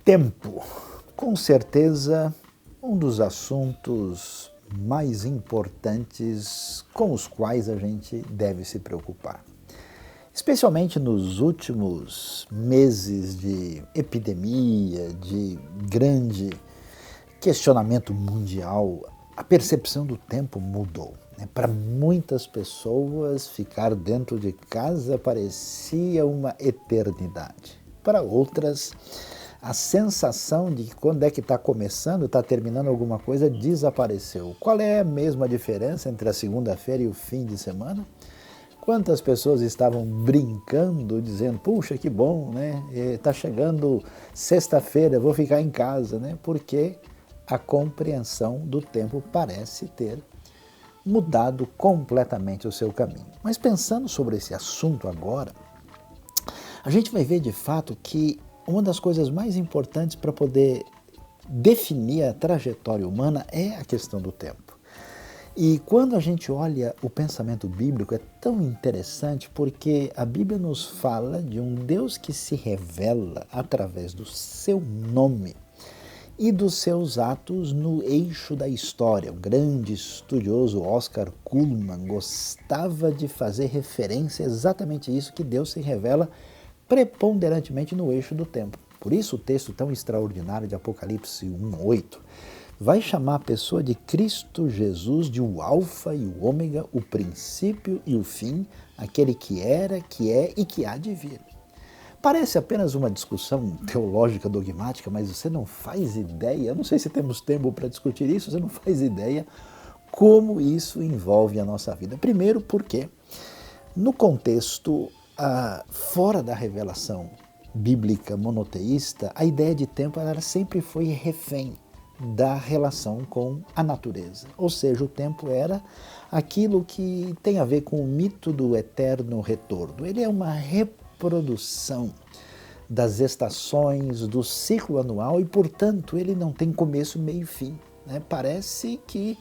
Tempo, com certeza, um dos assuntos mais importantes com os quais a gente deve se preocupar. Especialmente nos últimos meses de epidemia, de grande questionamento mundial, a percepção do tempo mudou. Para muitas pessoas, ficar dentro de casa parecia uma eternidade. Para outras, a sensação de que quando é que está começando, está terminando alguma coisa, desapareceu. Qual é a mesma diferença entre a segunda-feira e o fim de semana? Quantas pessoas estavam brincando, dizendo, puxa, que bom, né? Está chegando sexta-feira, vou ficar em casa, né? Porque a compreensão do tempo parece ter mudado completamente o seu caminho. Mas pensando sobre esse assunto agora, a gente vai ver de fato que uma das coisas mais importantes para poder definir a trajetória humana é a questão do tempo. E quando a gente olha o pensamento bíblico, é tão interessante porque a Bíblia nos fala de um Deus que se revela através do seu nome e dos seus atos no eixo da história. O grande estudioso Oscar Cullmann gostava de fazer referência a exatamente isso, que Deus se revela preponderantemente no eixo do tempo. Por isso o texto tão extraordinário de Apocalipse 1:8 vai chamar a pessoa de Cristo Jesus de o Alfa e o Ômega, o princípio e o fim, aquele que era, que é e que há de vir. Parece apenas uma discussão teológica dogmática, mas você não faz ideia, eu não sei se temos tempo para discutir isso, você não faz ideia como isso envolve a nossa vida. Primeiro porque, no contexto fora da revelação bíblica monoteísta, a ideia de tempo ela sempre foi refém da relação com a natureza. Ou seja, o tempo era aquilo que tem a ver com o mito do eterno retorno. Ele é uma reprodução das estações, do ciclo anual e, portanto, ele não tem começo, meio e fim. Parece que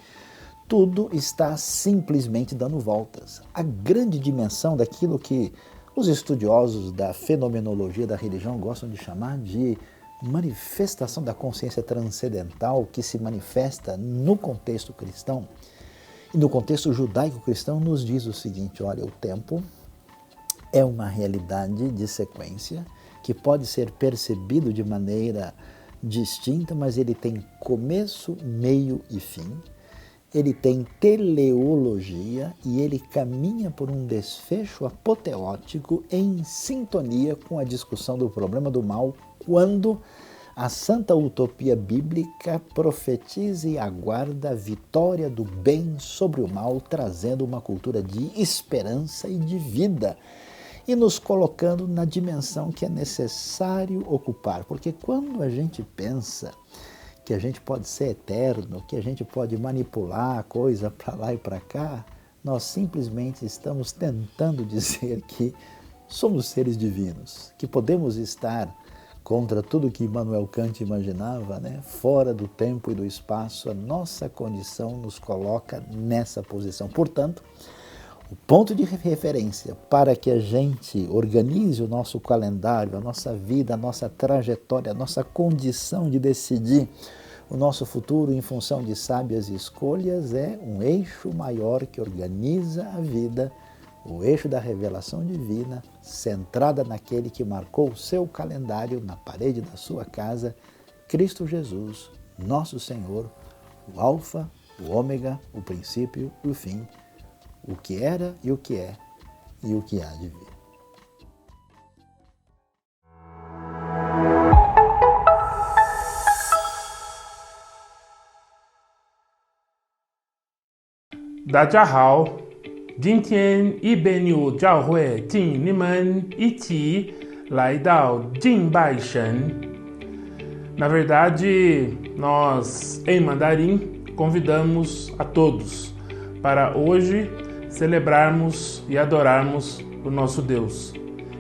tudo está simplesmente dando voltas. A grande dimensão daquilo que os estudiosos da fenomenologia da religião gostam de chamar de manifestação da consciência transcendental, que se manifesta no contexto cristão e no contexto judaico-cristão, nos diz o seguinte: olha, o tempo é uma realidade de sequência que pode ser percebido de maneira distinta, mas ele tem começo, meio e fim. Ele tem teleologia e ele caminha por um desfecho apoteótico em sintonia com a discussão do problema do mal, quando a santa utopia bíblica profetiza e aguarda a vitória do bem sobre o mal, trazendo uma cultura de esperança e de vida e nos colocando na dimensão que é necessário ocupar. Porque quando a gente pensa que a gente pode ser eterno, que a gente pode manipular a coisa para lá e para cá, nós simplesmente estamos tentando dizer que somos seres divinos, que podemos estar contra tudo que Immanuel Kant imaginava, fora do tempo e do espaço. A nossa condição nos coloca nessa posição. Portanto, o ponto de referência para que a gente organize o nosso calendário, a nossa vida, a nossa trajetória, a nossa condição de decidir o nosso futuro em função de sábias escolhas é um eixo maior que organiza a vida, o eixo da revelação divina, centrada naquele que marcou o seu calendário na parede da sua casa, Cristo Jesus, nosso Senhor, o Alfa, o Ômega, o princípio e o fim, o que era e o que é e o que há de vir. Dajahao, 今天一边有教会请你们一起来到敬拜神. Na verdade, nós em mandarim convidamos a todos para hoje celebrarmos e adorarmos o nosso Deus.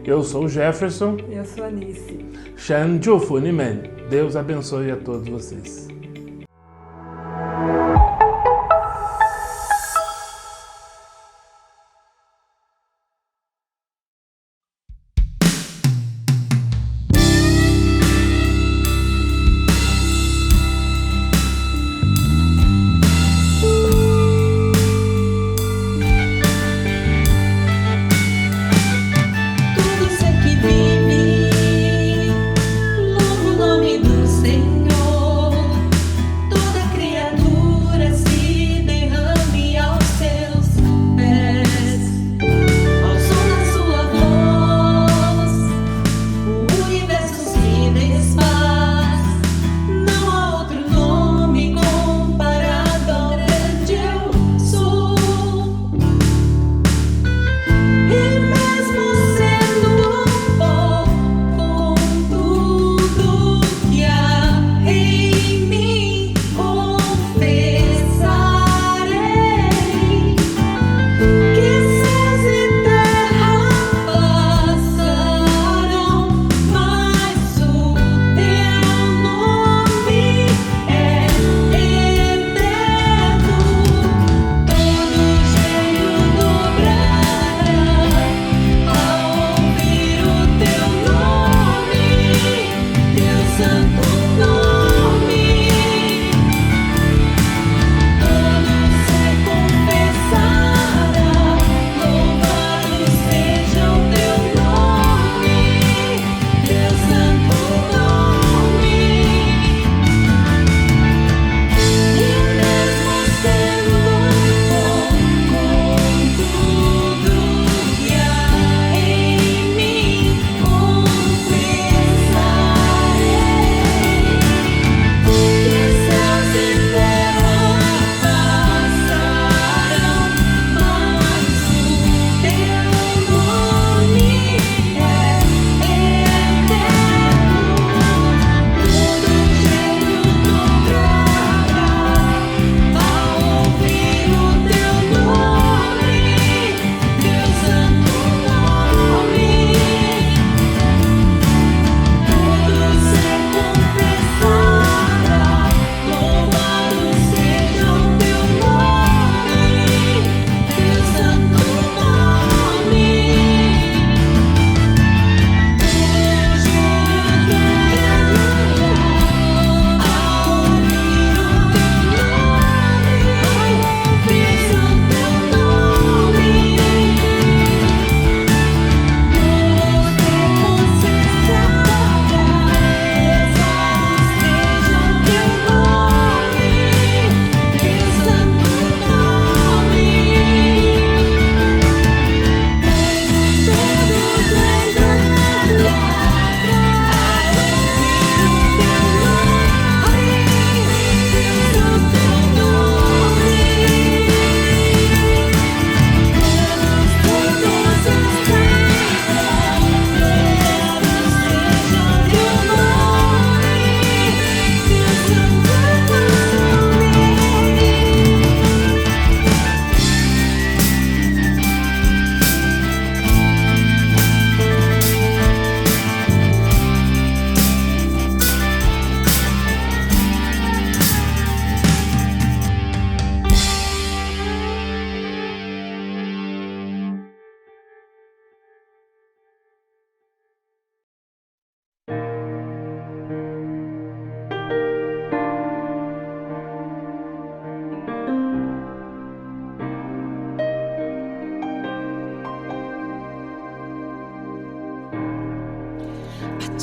Eu sou o Jefferson. Eu sou a Anice. 神祝福你们. Deus abençoe a todos vocês.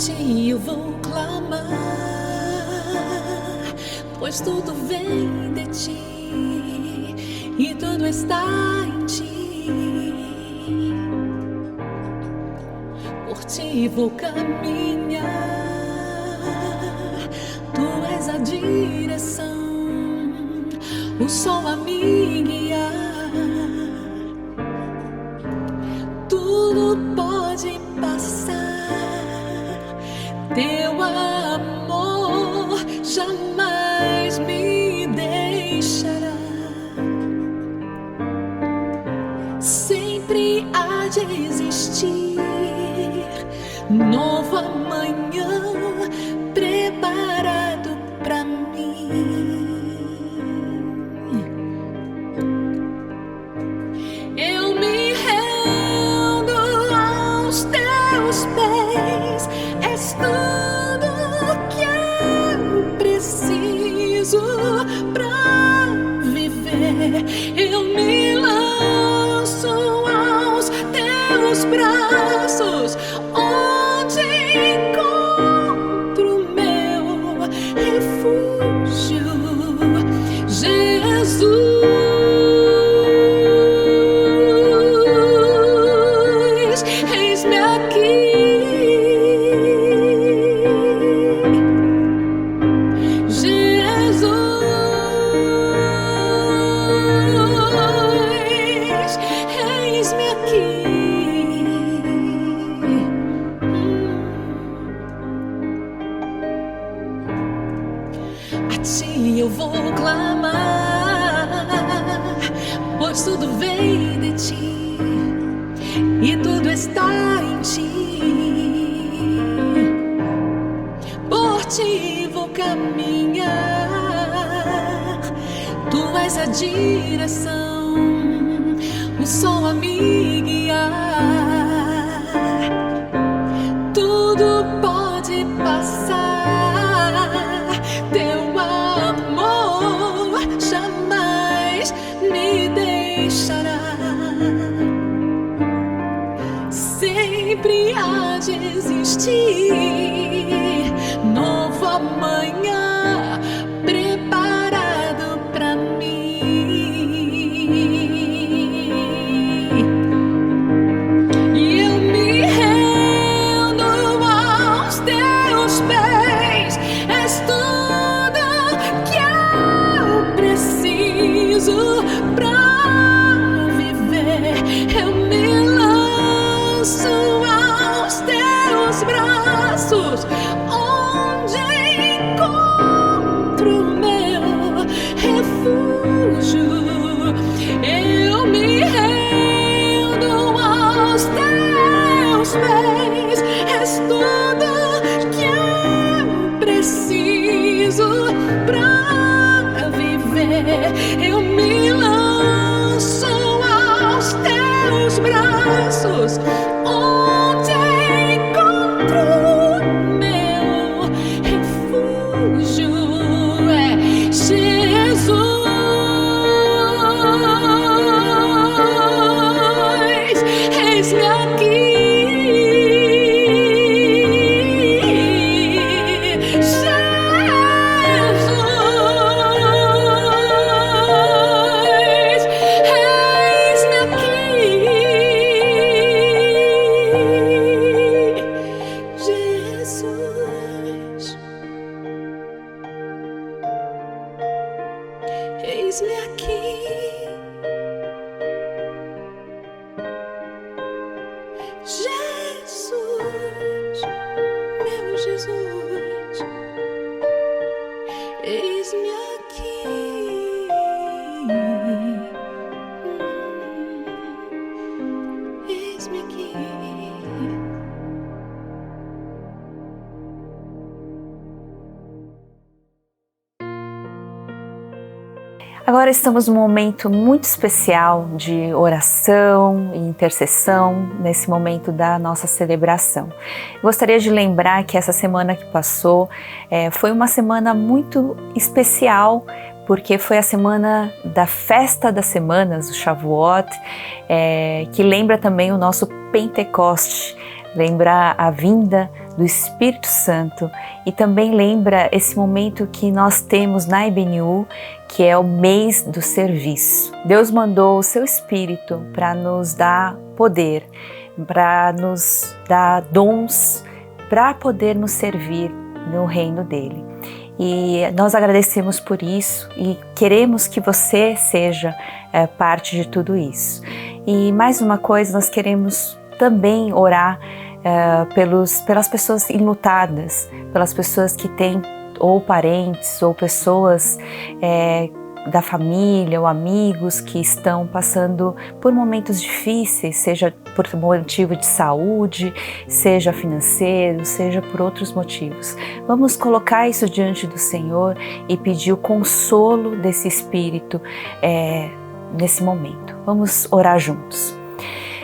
ti eu vou clamar, pois tudo vem de ti e tudo está em ti. Por ti vou caminhar, tu és a direção, o sol a me guiar. Tudo pode passar, teu amor jamais me deixará. Sempre há de existir preciso pra viver. Eu me lanço aos teus braços, onde encontro meu refúgio, Jesus. Eis-me aqui, Jesus. Eis-me aqui. A ti eu vou clamar, pois tudo vem de ti e tudo está em ti. Por ti vou caminhar, tu és a direção, o sol a me guiar. Tudo pode passar, teu amor jamais me deixará. Sempre há de existir novo amanhã preparado pra mim. E eu me rendo aos teus pés, és tudo que eu preciso pra viver. Eu me lanço aos teus braços, onde encontro meu refúgio. Eu me rendo aos teus pés, és tudo que eu preciso pra viver. Eu me lanço aos teus braços, onde encontro meu refúgio. É Jesus. Eis-me aqui, Jesus. Eis-me aqui, Jesus. Eis-me aqui, Jesus, meu Jesus. Eis-me aqui, eis-me aqui. Agora estamos num momento muito especial de oração e intercessão, nesse momento da nossa celebração. Gostaria de lembrar que essa semana que passou foi uma semana muito especial, porque foi a semana da festa das semanas, o Shavuot, que lembra também o nosso Pentecoste, lembra a vinda do Espírito Santo e também lembra esse momento que nós temos na IBNU, que é o mês do serviço. Deus mandou o seu Espírito para nos dar poder, para nos dar dons, para poder nos servir no reino dele. E nós agradecemos por isso e queremos que você seja parte de tudo isso. E mais uma coisa, nós queremos também orar pelas pessoas enlutadas, pelas pessoas que têm ou parentes ou pessoas da família ou amigos que estão passando por momentos difíceis, seja por motivo de saúde, seja financeiro, seja por outros motivos. Vamos colocar isso diante do Senhor e pedir o consolo desse Espírito nesse momento. Vamos orar juntos.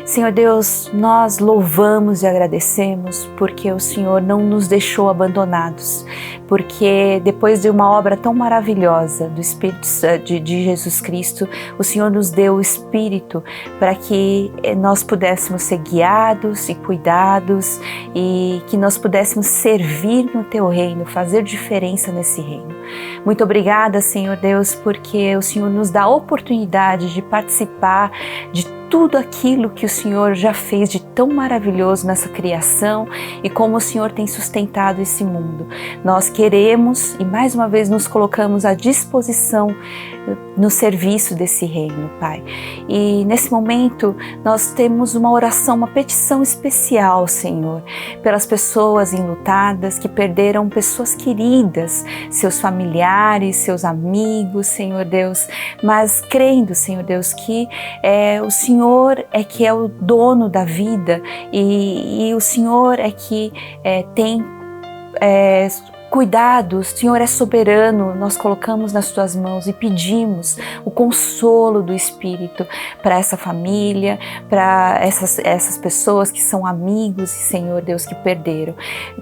Senhor Deus, nós louvamos e agradecemos porque o Senhor não nos deixou abandonados, porque depois de uma obra tão maravilhosa do Espírito de Jesus Cristo, o Senhor nos deu o Espírito para que nós pudéssemos ser guiados e cuidados e que nós pudéssemos servir no Teu reino, fazer diferença nesse reino. Muito obrigada, Senhor Deus, porque o Senhor nos dá a oportunidade de participar de tudo aquilo que o Senhor já fez de tão maravilhoso nessa criação e como o Senhor tem sustentado esse mundo. Nós queremos e mais uma vez nos colocamos à disposição no serviço desse reino, Pai. E nesse momento nós temos uma oração, uma petição especial, Senhor, pelas pessoas enlutadas que perderam pessoas queridas, seus familiares, seus amigos, Senhor Deus, mas crendo, Senhor Deus, que o Senhor é que é o dono da vida e o Senhor é que tem cuidado, o Senhor é soberano. Nós colocamos nas Tuas mãos e pedimos o consolo do Espírito para essa família, para essas pessoas que são amigos e, Senhor Deus, que perderam.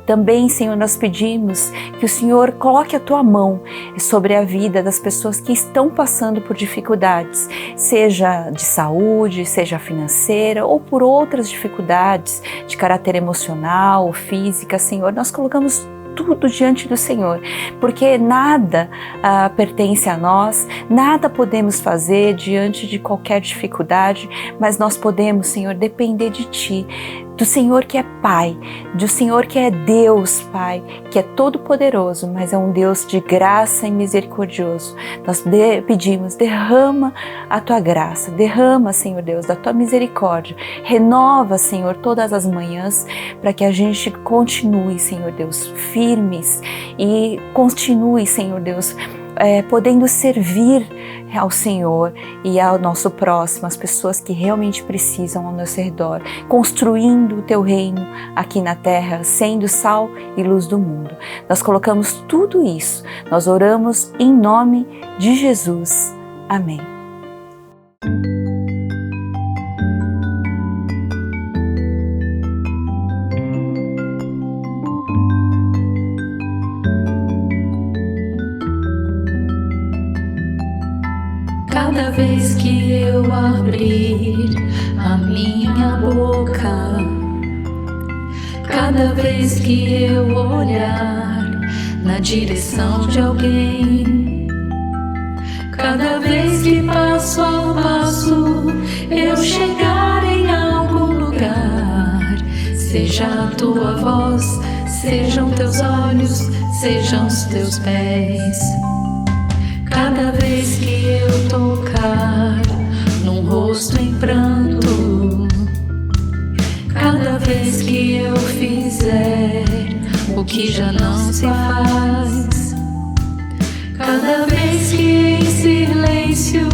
Também, Senhor, nós pedimos que o Senhor coloque a Tua mão sobre a vida das pessoas que estão passando por dificuldades, seja de saúde, seja financeira ou por outras dificuldades de caráter emocional ou física. Senhor, nós colocamos tudo diante do Senhor, porque nada pertence a nós, nada podemos fazer diante de qualquer dificuldade, mas nós podemos, Senhor, depender de Ti, do Senhor que é Pai, do Senhor que é Deus, Pai, que é todo-poderoso, mas é um Deus de graça e misericordioso. Nós pedimos, derrama a Tua graça, derrama, Senhor Deus, da Tua misericórdia, renova, Senhor, todas as manhãs, para que a gente continue, Senhor Deus, firmes e continue, Senhor Deus, podendo servir ao Senhor e ao nosso próximo, as pessoas que realmente precisam ao nosso redor, construindo o Teu reino aqui na terra, sendo sal e luz do mundo. Nós colocamos tudo isso, nós oramos em nome de Jesus. Amém. Cada vez que eu abrir a minha boca, cada vez que eu olhar na direção de alguém, cada vez que passo a passo eu chegar em algum lugar, seja a Tua voz, sejam Teus olhos, sejam os Teus pés. Cada vez que eu tocar num rosto em pranto, cada vez que eu fizer o que já não se faz, cada vez que em silêncio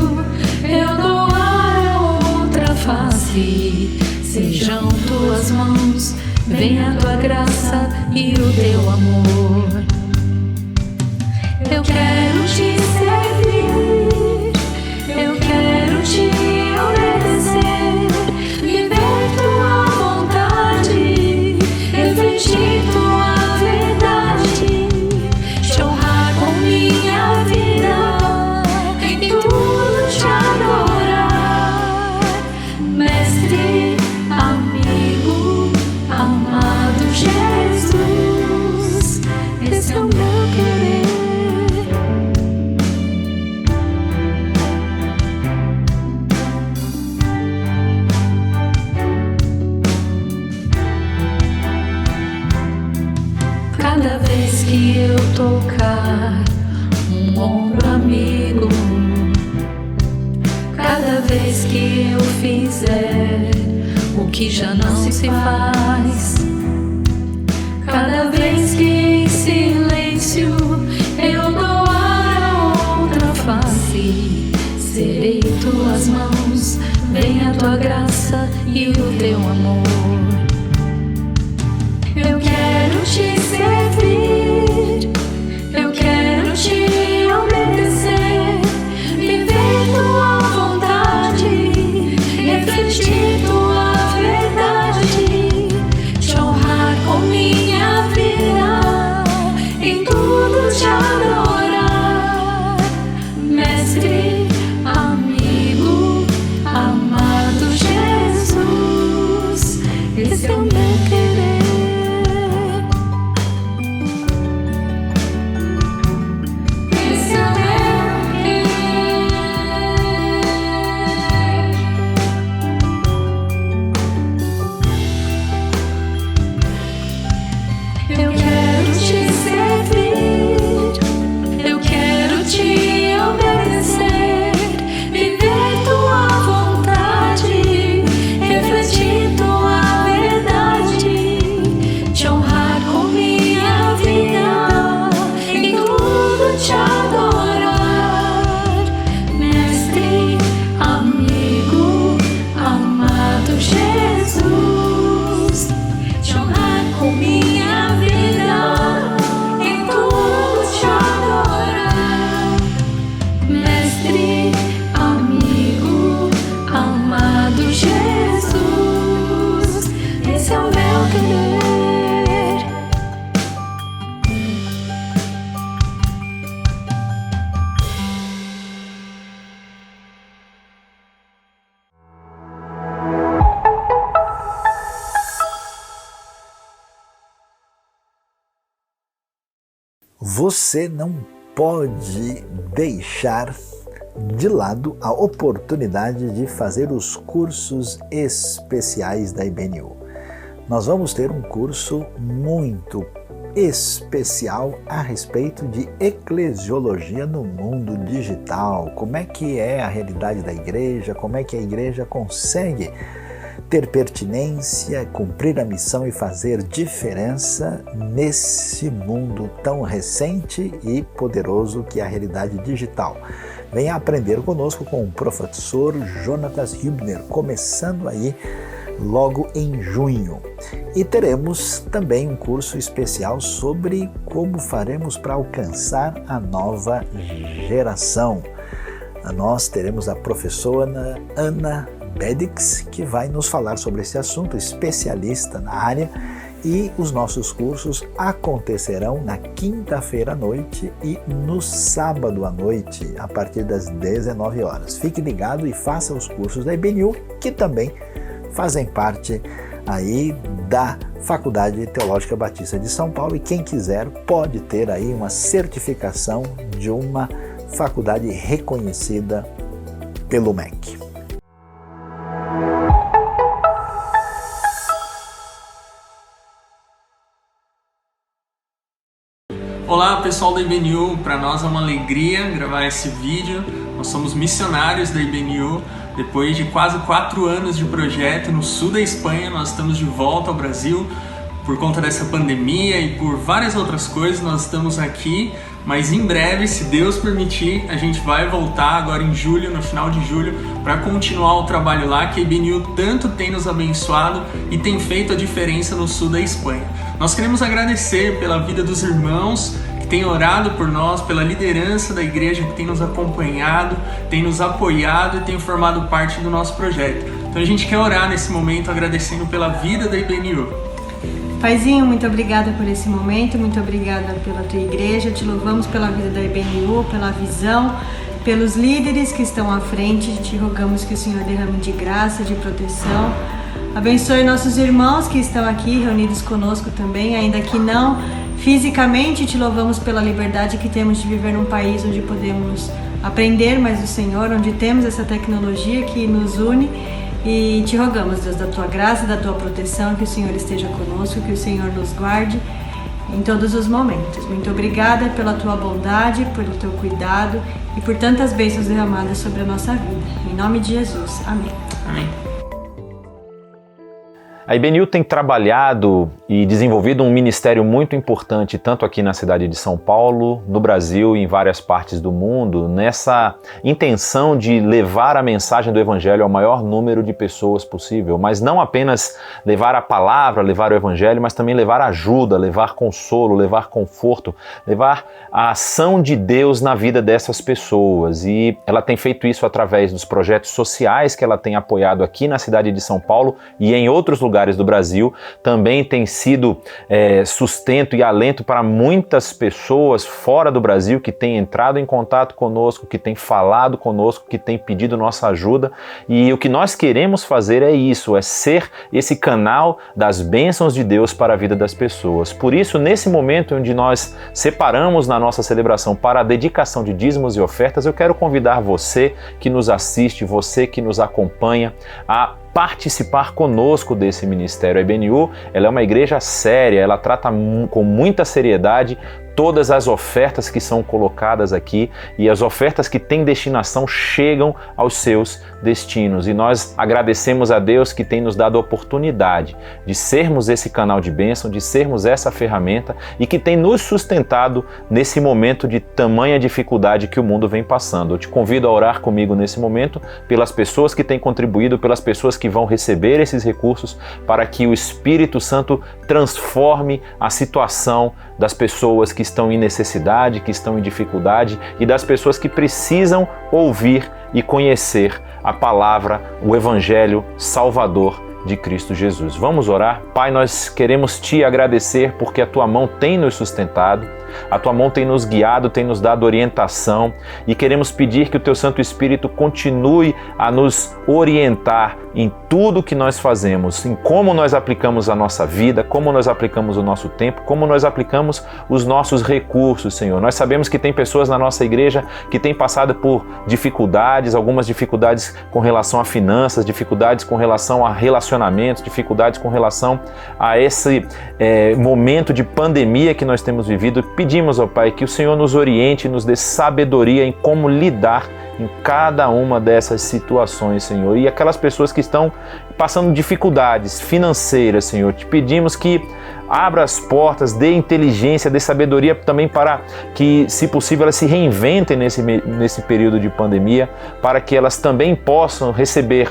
eu dou a outra face, sejam Tuas mãos, venha a Tua graça e o Teu amor. Eu quero Te servir, eu quero Te obedecer, viver Tua vontade, refletir Tua verdade, Te honrar com minha vida, em tudo Te adorar. Mestre, amigo, amado Jesus, esse é o meu querer. Cada vez que eu tocar um ombro amigo, cada vez que eu fizer o que já não se faz, cada vez que em silêncio eu dou a outra face, serei Tuas mãos, venha a Tua graça e o Teu amor. Eu quero Te servir, eu quero Te obedecer, viver Tua vontade, refletir Tua você não pode deixar de lado a oportunidade de fazer os cursos especiais da IBNU. Nós vamos ter um curso muito especial a respeito de eclesiologia no mundo digital. Como é que é a realidade da igreja, como é que a igreja consegue ter pertinência, cumprir a missão e fazer diferença nesse mundo tão recente e poderoso que é a realidade digital. Venha aprender conosco com o professor Jonatas Hübner, começando aí logo em junho. E teremos também um curso especial sobre como faremos para alcançar a nova geração. Nós teremos a professora Ana Bedix, que vai nos falar sobre esse assunto, especialista na área, e os nossos cursos acontecerão na quinta-feira à noite e no sábado à noite, a partir das 19 horas. Fique ligado e faça os cursos da IBNU, que também fazem parte aí da Faculdade Teológica Batista de São Paulo, e quem quiser pode ter aí uma certificação de uma faculdade reconhecida pelo MEC. Olá pessoal da IBNU, para nós é uma alegria gravar esse vídeo. Nós somos missionários da IBNU. Depois de quase 4 anos de projeto no sul da Espanha, nós estamos de volta ao Brasil. Por conta dessa pandemia e por várias outras coisas, nós estamos aqui, mas em breve, se Deus permitir, a gente vai voltar agora em julho, no final de julho, para continuar o trabalho lá que a IBNU tanto tem nos abençoado e tem feito a diferença no sul da Espanha. Nós queremos agradecer pela vida dos irmãos que têm orado por nós, pela liderança da igreja que tem nos acompanhado, tem nos apoiado e tem formado parte do nosso projeto. Então a gente quer orar nesse momento agradecendo pela vida da IBNU. Paizinho, muito obrigada por esse momento, muito obrigada pela tua igreja, te louvamos pela vida da IBNU, pela visão, pelos líderes que estão à frente, te rogamos que o Senhor derrame de graça, de proteção, abençoe nossos irmãos que estão aqui reunidos conosco também, ainda que não fisicamente, te louvamos pela liberdade que temos de viver num país onde podemos aprender mais do Senhor, onde temos essa tecnologia que nos une. E te rogamos, Deus, da tua graça, da tua proteção, que o Senhor esteja conosco, que o Senhor nos guarde em todos os momentos. Muito obrigada pela tua bondade, pelo teu cuidado e por tantas bênçãos derramadas sobre a nossa vida. Em nome de Jesus. Amém. Amém. A IBNU tem trabalhado e desenvolvido um ministério muito importante, tanto aqui na cidade de São Paulo, no Brasil e em várias partes do mundo, nessa intenção de levar a mensagem do Evangelho ao maior número de pessoas possível, mas não apenas levar a palavra, levar o Evangelho, mas também levar ajuda, levar consolo, levar conforto, levar a ação de Deus na vida dessas pessoas. E ela tem feito isso através dos projetos sociais que ela tem apoiado aqui na cidade de São Paulo e em outros lugares do Brasil. Também tem sido sustento e alento para muitas pessoas fora do Brasil que têm entrado em contato conosco, que têm falado conosco, que têm pedido nossa ajuda. E o que nós queremos fazer é isso, é ser esse canal das bênçãos de Deus para a vida das pessoas. Por isso, nesse momento onde nós separamos na nossa celebração para a dedicação de dízimos e ofertas, eu quero convidar você que nos assiste, você que nos acompanha, a participar conosco desse ministério. A IBNU, ela é uma igreja séria, ela trata com muita seriedade todas as ofertas que são colocadas aqui, e as ofertas que têm destinação chegam aos seus destinos. E nós agradecemos a Deus que tem nos dado a oportunidade de sermos esse canal de bênção, de sermos essa ferramenta e que tem nos sustentado nesse momento de tamanha dificuldade que o mundo vem passando. Eu te convido a orar comigo nesse momento pelas pessoas que têm contribuído, pelas pessoas que vão receber esses recursos, para que o Espírito Santo transforme a situação das pessoas que estão em necessidade, que estão em dificuldade, e das pessoas que precisam ouvir e conhecer a palavra, o Evangelho Salvador de Cristo Jesus. Vamos orar? Pai, nós queremos Te agradecer porque a Tua mão tem nos sustentado, a Tua mão tem nos guiado, tem nos dado orientação e queremos pedir que o Teu Santo Espírito continue a nos orientar em tudo que nós fazemos, em como nós aplicamos a nossa vida, como nós aplicamos o nosso tempo, como nós aplicamos os nossos recursos, Senhor. Nós sabemos que tem pessoas na nossa igreja que têm passado por dificuldades, algumas dificuldades com relação a finanças, dificuldades com relação a relacionamentos, dificuldades com relação a esse momento de pandemia que nós temos vivido. Pedimos, ó Pai, que o Senhor nos oriente, nos dê sabedoria em como lidar em cada uma dessas situações, Senhor. E aquelas pessoas que estão passando dificuldades financeiras, Senhor, te pedimos que abra as portas, dê inteligência, dê sabedoria também para que, se possível, elas se reinventem nesse período de pandemia, para que elas também possam receber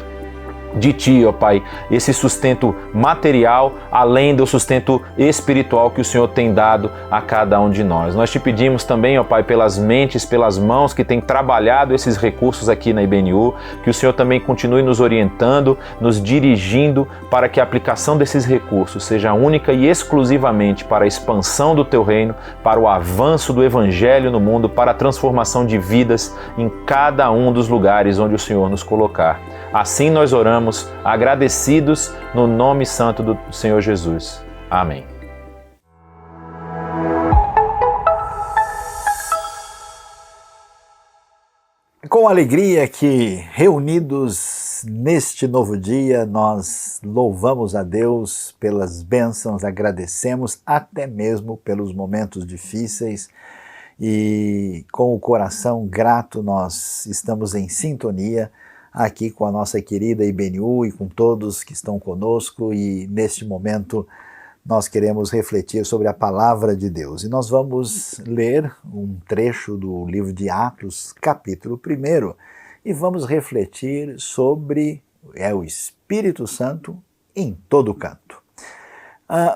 de Ti, ó Pai, esse sustento material, além do sustento espiritual que o Senhor tem dado a cada um de nós. Nós Te pedimos também, ó Pai, pelas mentes, pelas mãos que têm trabalhado esses recursos aqui na IBNU, que o Senhor também continue nos orientando, nos dirigindo para que a aplicação desses recursos seja única e exclusivamente para a expansão do Teu reino, para o avanço do Evangelho no mundo, para a transformação de vidas em cada um dos lugares onde o Senhor nos colocar. Assim nós oramos, agradecidos no nome santo do Senhor Jesus. Amém. Com alegria que, reunidos neste novo dia, nós louvamos a Deus pelas bênçãos, agradecemos até mesmo pelos momentos difíceis e com o coração grato nós estamos em sintonia aqui com a nossa querida IBNU e com todos que estão conosco, e neste momento nós queremos refletir sobre a Palavra de Deus. E nós vamos ler um trecho do livro de Atos, capítulo 1, e vamos refletir sobre o Espírito Santo em todo canto.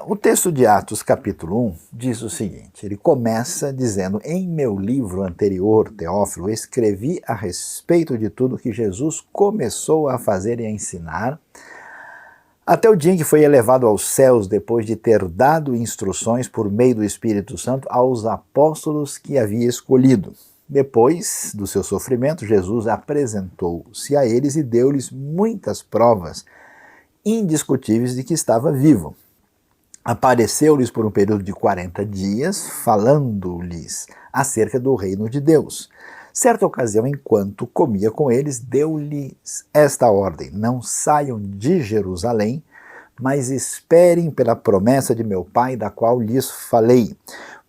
O texto de Atos, capítulo 1, diz o seguinte, ele começa dizendo: em meu livro anterior, Teófilo, escrevi a respeito de tudo que Jesus começou a fazer e a ensinar, até o dia em que foi elevado aos céus, depois de ter dado instruções por meio do Espírito Santo aos apóstolos que havia escolhido. Depois do seu sofrimento, Jesus apresentou-se a eles e deu-lhes muitas provas indiscutíveis de que estava vivo. Apareceu-lhes por um período de 40 dias, falando-lhes acerca do reino de Deus. Certa ocasião, enquanto comia com eles, deu-lhes esta ordem: não saiam de Jerusalém, mas esperem pela promessa de meu Pai, da qual lhes falei.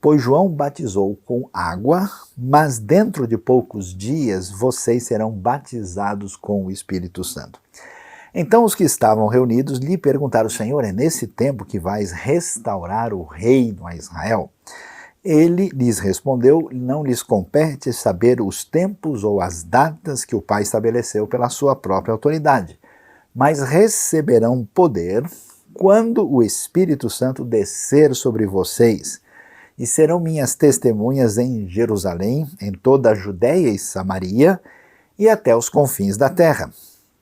Pois João batizou com água, mas dentro de poucos dias vocês serão batizados com o Espírito Santo. Então os que estavam reunidos lhe perguntaram: Senhor, é nesse tempo que vais restaurar o reino a Israel? Ele lhes respondeu: não lhes compete saber os tempos ou as datas que o Pai estabeleceu pela sua própria autoridade, mas receberão poder quando o Espírito Santo descer sobre vocês, e serão minhas testemunhas em Jerusalém, em toda a Judéia e Samaria e até os confins da terra.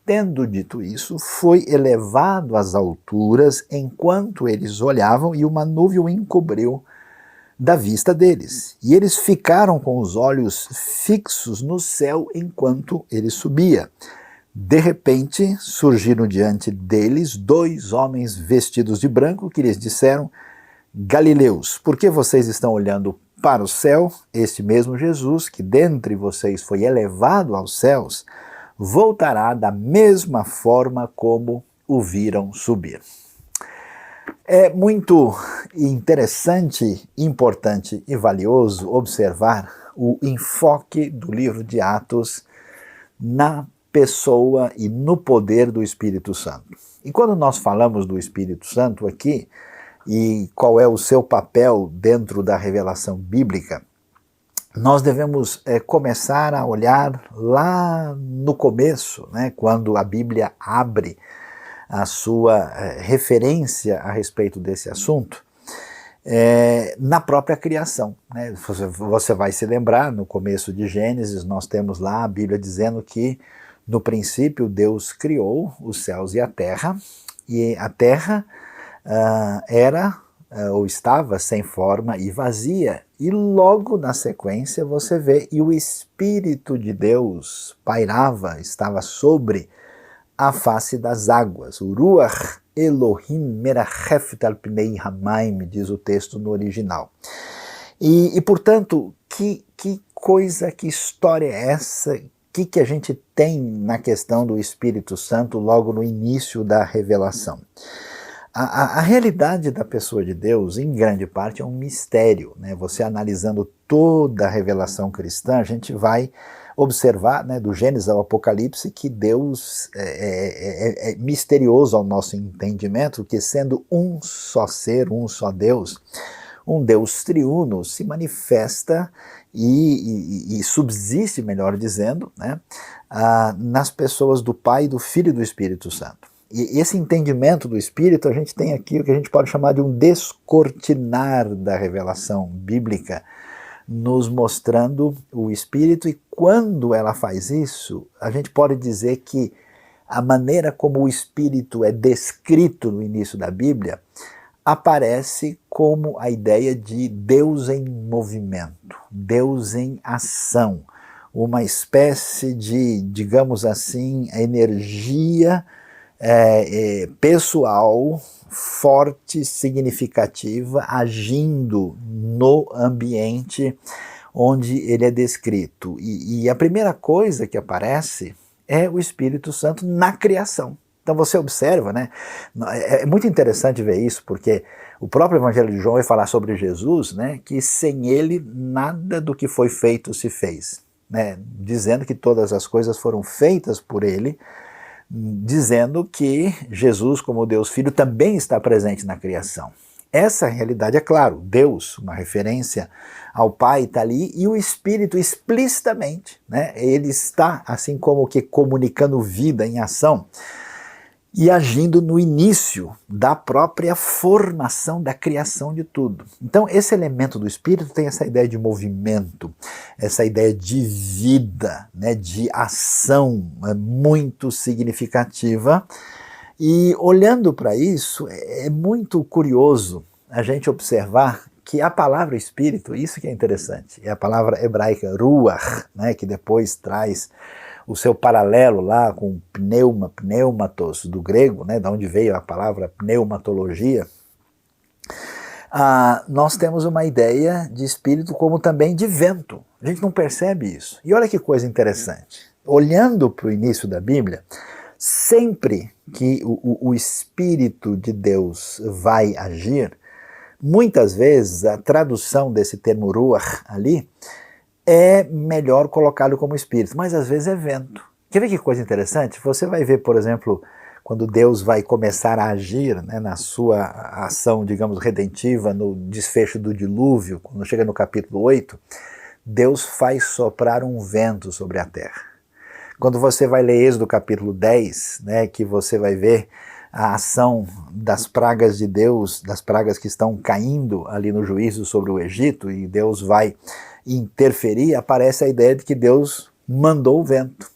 Tendo dito isso, foi elevado às alturas enquanto eles olhavam, e uma nuvem o encobriu da vista deles. E eles ficaram com os olhos fixos no céu enquanto ele subia. De repente, surgiram diante deles 2 homens vestidos de branco que lhes disseram: Galileus, por que vocês estão olhando para o céu? Este mesmo Jesus, que dentre vocês foi elevado aos céus, voltará da mesma forma como o viram subir. É muito interessante, importante e valioso observar o enfoque do livro de Atos na pessoa e no poder do Espírito Santo. E quando nós falamos do Espírito Santo aqui, e qual é o seu papel dentro da revelação bíblica, nós devemos começar a olhar lá no começo, né, quando a Bíblia abre a sua referência a respeito desse assunto, na própria criação. Né? Você vai se lembrar, no começo de Gênesis, nós temos lá a Bíblia dizendo que no princípio Deus criou os céus e a terra, E a terra era ou estava sem forma e vazia. E logo na sequência você vê, e o Espírito de Deus pairava, estava sobre a face das águas. O Ruach Elohim merachef al pnei hamaim, diz o texto no original. E portanto, que coisa, que história é essa? O que a gente tem na questão do Espírito Santo logo no início da revelação? A realidade da pessoa de Deus, em grande parte, é um mistério, né? Você analisando toda a revelação cristã, a gente vai observar, né, do Gênesis ao Apocalipse, que Deus é misterioso ao nosso entendimento, que sendo um só ser, um só Deus, um Deus triuno, se manifesta e subsiste, melhor dizendo, né, nas pessoas do Pai, do Filho e do Espírito Santo. E esse entendimento do Espírito, a gente tem aqui o que a gente pode chamar de um descortinar da revelação bíblica, nos mostrando o Espírito, e quando ela faz isso, a gente pode dizer que a maneira como o Espírito é descrito no início da Bíblia aparece como a ideia de Deus em movimento, Deus em ação, uma espécie de, digamos assim, energia pessoal, forte, significativa, agindo no ambiente onde ele é descrito. E a primeira coisa que aparece é o Espírito Santo na criação. Então você observa, né? É muito interessante ver isso, porque o próprio Evangelho de João vai falar sobre Jesus, né? Que sem ele nada do que foi feito se fez, né? Dizendo que todas as coisas foram feitas por ele, dizendo que Jesus, como Deus Filho, também está presente na criação. Essa realidade, é claro, Deus, uma referência ao Pai, está ali, e o Espírito explicitamente, né, ele está, assim como que comunicando vida em ação, e agindo no início da própria formação da criação de tudo. Então esse elemento do Espírito tem essa ideia de movimento, essa ideia de vida, né, de ação muito significativa. E olhando para isso, é muito curioso a gente observar que a palavra Espírito, isso que é interessante, é a palavra hebraica Ruach, né, que depois traz o seu paralelo lá com pneumatos do grego, né, da onde veio a palavra pneumatologia, nós temos uma ideia de espírito como também de vento. A gente não percebe isso. E olha que coisa interessante. Olhando para o início da Bíblia, sempre que o Espírito de Deus vai agir, muitas vezes a tradução desse termo ruach ali é melhor colocá-lo como espírito, mas às vezes é vento. Quer ver que coisa interessante? Você vai ver, por exemplo, quando Deus vai começar a agir, né, na sua ação, digamos, redentiva, no desfecho do dilúvio, quando chega no capítulo 8, Deus faz soprar um vento sobre a terra. Quando você vai ler Êxodo capítulo 10, né, que você vai ver a ação das pragas de Deus, das pragas que estão caindo ali no juízo sobre o Egito, e Deus vai interferir, aparece a ideia de que Deus mandou o vento.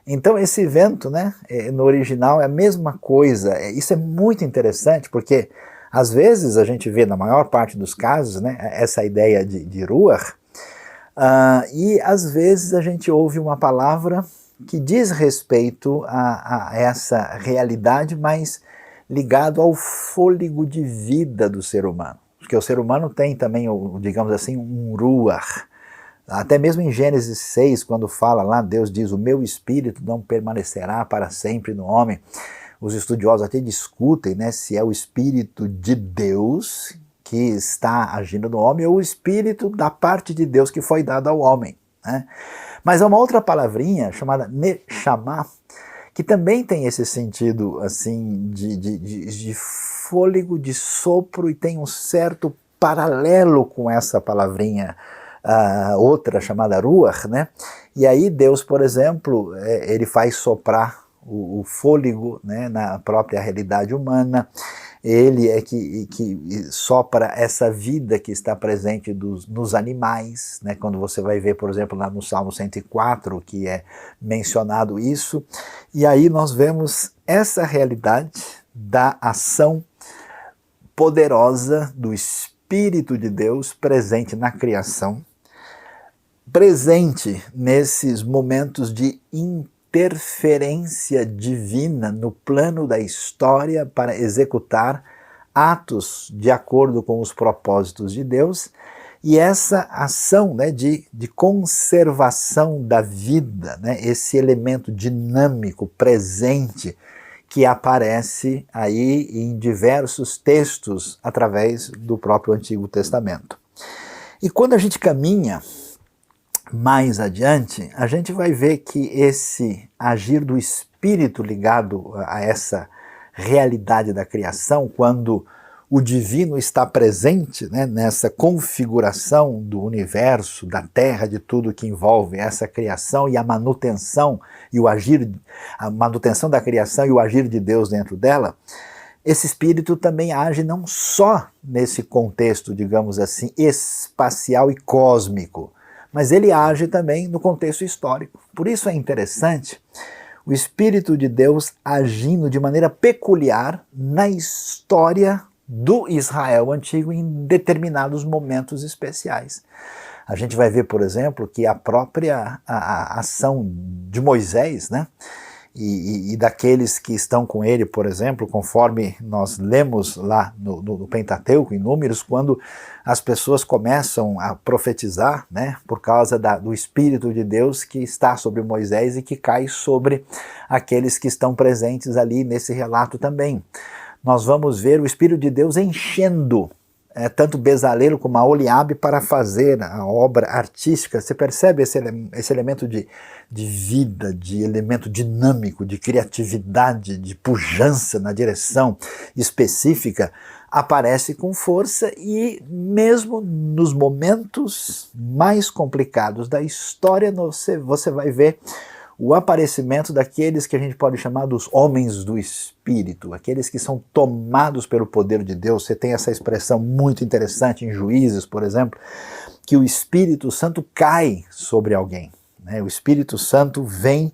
Então esse vento, né, no original é a mesma coisa. Isso é muito interessante, porque às vezes a gente vê, na maior parte dos casos, né, essa ideia de ruach, e às vezes a gente ouve uma palavra que diz respeito a essa realidade, mas ligado ao fôlego de vida do ser humano. Porque o ser humano tem também, digamos assim, um ruach. Até mesmo em Gênesis 6, quando fala lá, Deus diz, o meu espírito não permanecerá para sempre no homem. Os estudiosos até discutem, né, se é o espírito de Deus que está agindo no homem ou o espírito da parte de Deus que foi dado ao homem, né? Mas há uma outra palavrinha chamada neshama, que também tem esse sentido assim de fôlego, de sopro, e tem um certo paralelo com essa palavrinha outra chamada ruach, né? E aí Deus, por exemplo, ele faz soprar o fôlego, né, na própria realidade humana. Ele é que sopra essa vida que está presente nos animais, né? Quando você vai ver, por exemplo, lá no Salmo 104, que é mencionado isso, e aí nós vemos essa realidade, da ação poderosa do Espírito de Deus presente na criação, presente nesses momentos de interferência divina no plano da história para executar atos de acordo com os propósitos de Deus, e essa ação, né, de conservação da vida, né, esse elemento dinâmico presente que aparece aí em diversos textos através do próprio Antigo Testamento. E quando a gente caminha mais adiante, a gente vai ver que esse agir do Espírito ligado a essa realidade da criação, quando o divino está presente, né, nessa configuração do universo, da terra, de tudo que envolve essa criação e a manutenção e o agir, a manutenção da criação e o agir de Deus dentro dela, esse Espírito também age não só nesse contexto, digamos assim, espacial e cósmico, mas ele age também no contexto histórico. Por isso é interessante o Espírito de Deus agindo de maneira peculiar na história do Israel antigo em determinados momentos especiais. A gente vai ver, por exemplo, que a própria ação de Moisés, né, e daqueles que estão com ele, por exemplo, conforme nós lemos lá no Pentateuco, em Números, quando as pessoas começam a profetizar, né, por causa do Espírito de Deus que está sobre Moisés e que cai sobre aqueles que estão presentes ali nesse relato também. Nós vamos ver o Espírito de Deus enchendo tanto Bezalel como a Oliabe para fazer a obra artística. Você percebe esse elemento de vida, de elemento dinâmico, de criatividade, de pujança na direção específica, aparece com força, e mesmo nos momentos mais complicados da história você vai ver o aparecimento daqueles que a gente pode chamar dos homens do Espírito, aqueles que são tomados pelo poder de Deus. Você tem essa expressão muito interessante em Juízes, por exemplo, que o Espírito Santo cai sobre alguém, né? O Espírito Santo vem,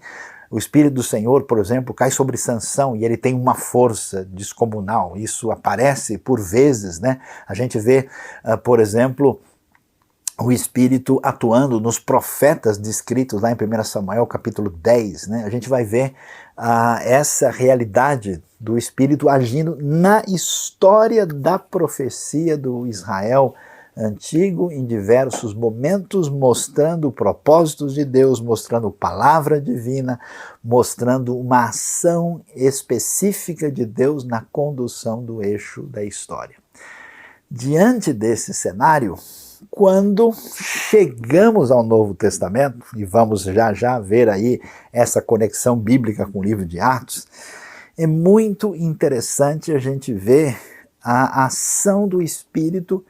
o Espírito do Senhor, por exemplo, cai sobre Sansão e ele tem uma força descomunal. Isso aparece por vezes, né? A gente vê, por exemplo, o Espírito atuando nos profetas descritos lá em 1 Samuel capítulo 10, né? A gente vai ver essa realidade do Espírito agindo na história da profecia do Israel antigo em diversos momentos, mostrando propósitos de Deus, mostrando palavra divina, mostrando uma ação específica de Deus na condução do eixo da história. Diante desse cenário, quando chegamos ao Novo Testamento, e vamos já ver aí essa conexão bíblica com o livro de Atos, é muito interessante a gente ver a ação do Espírito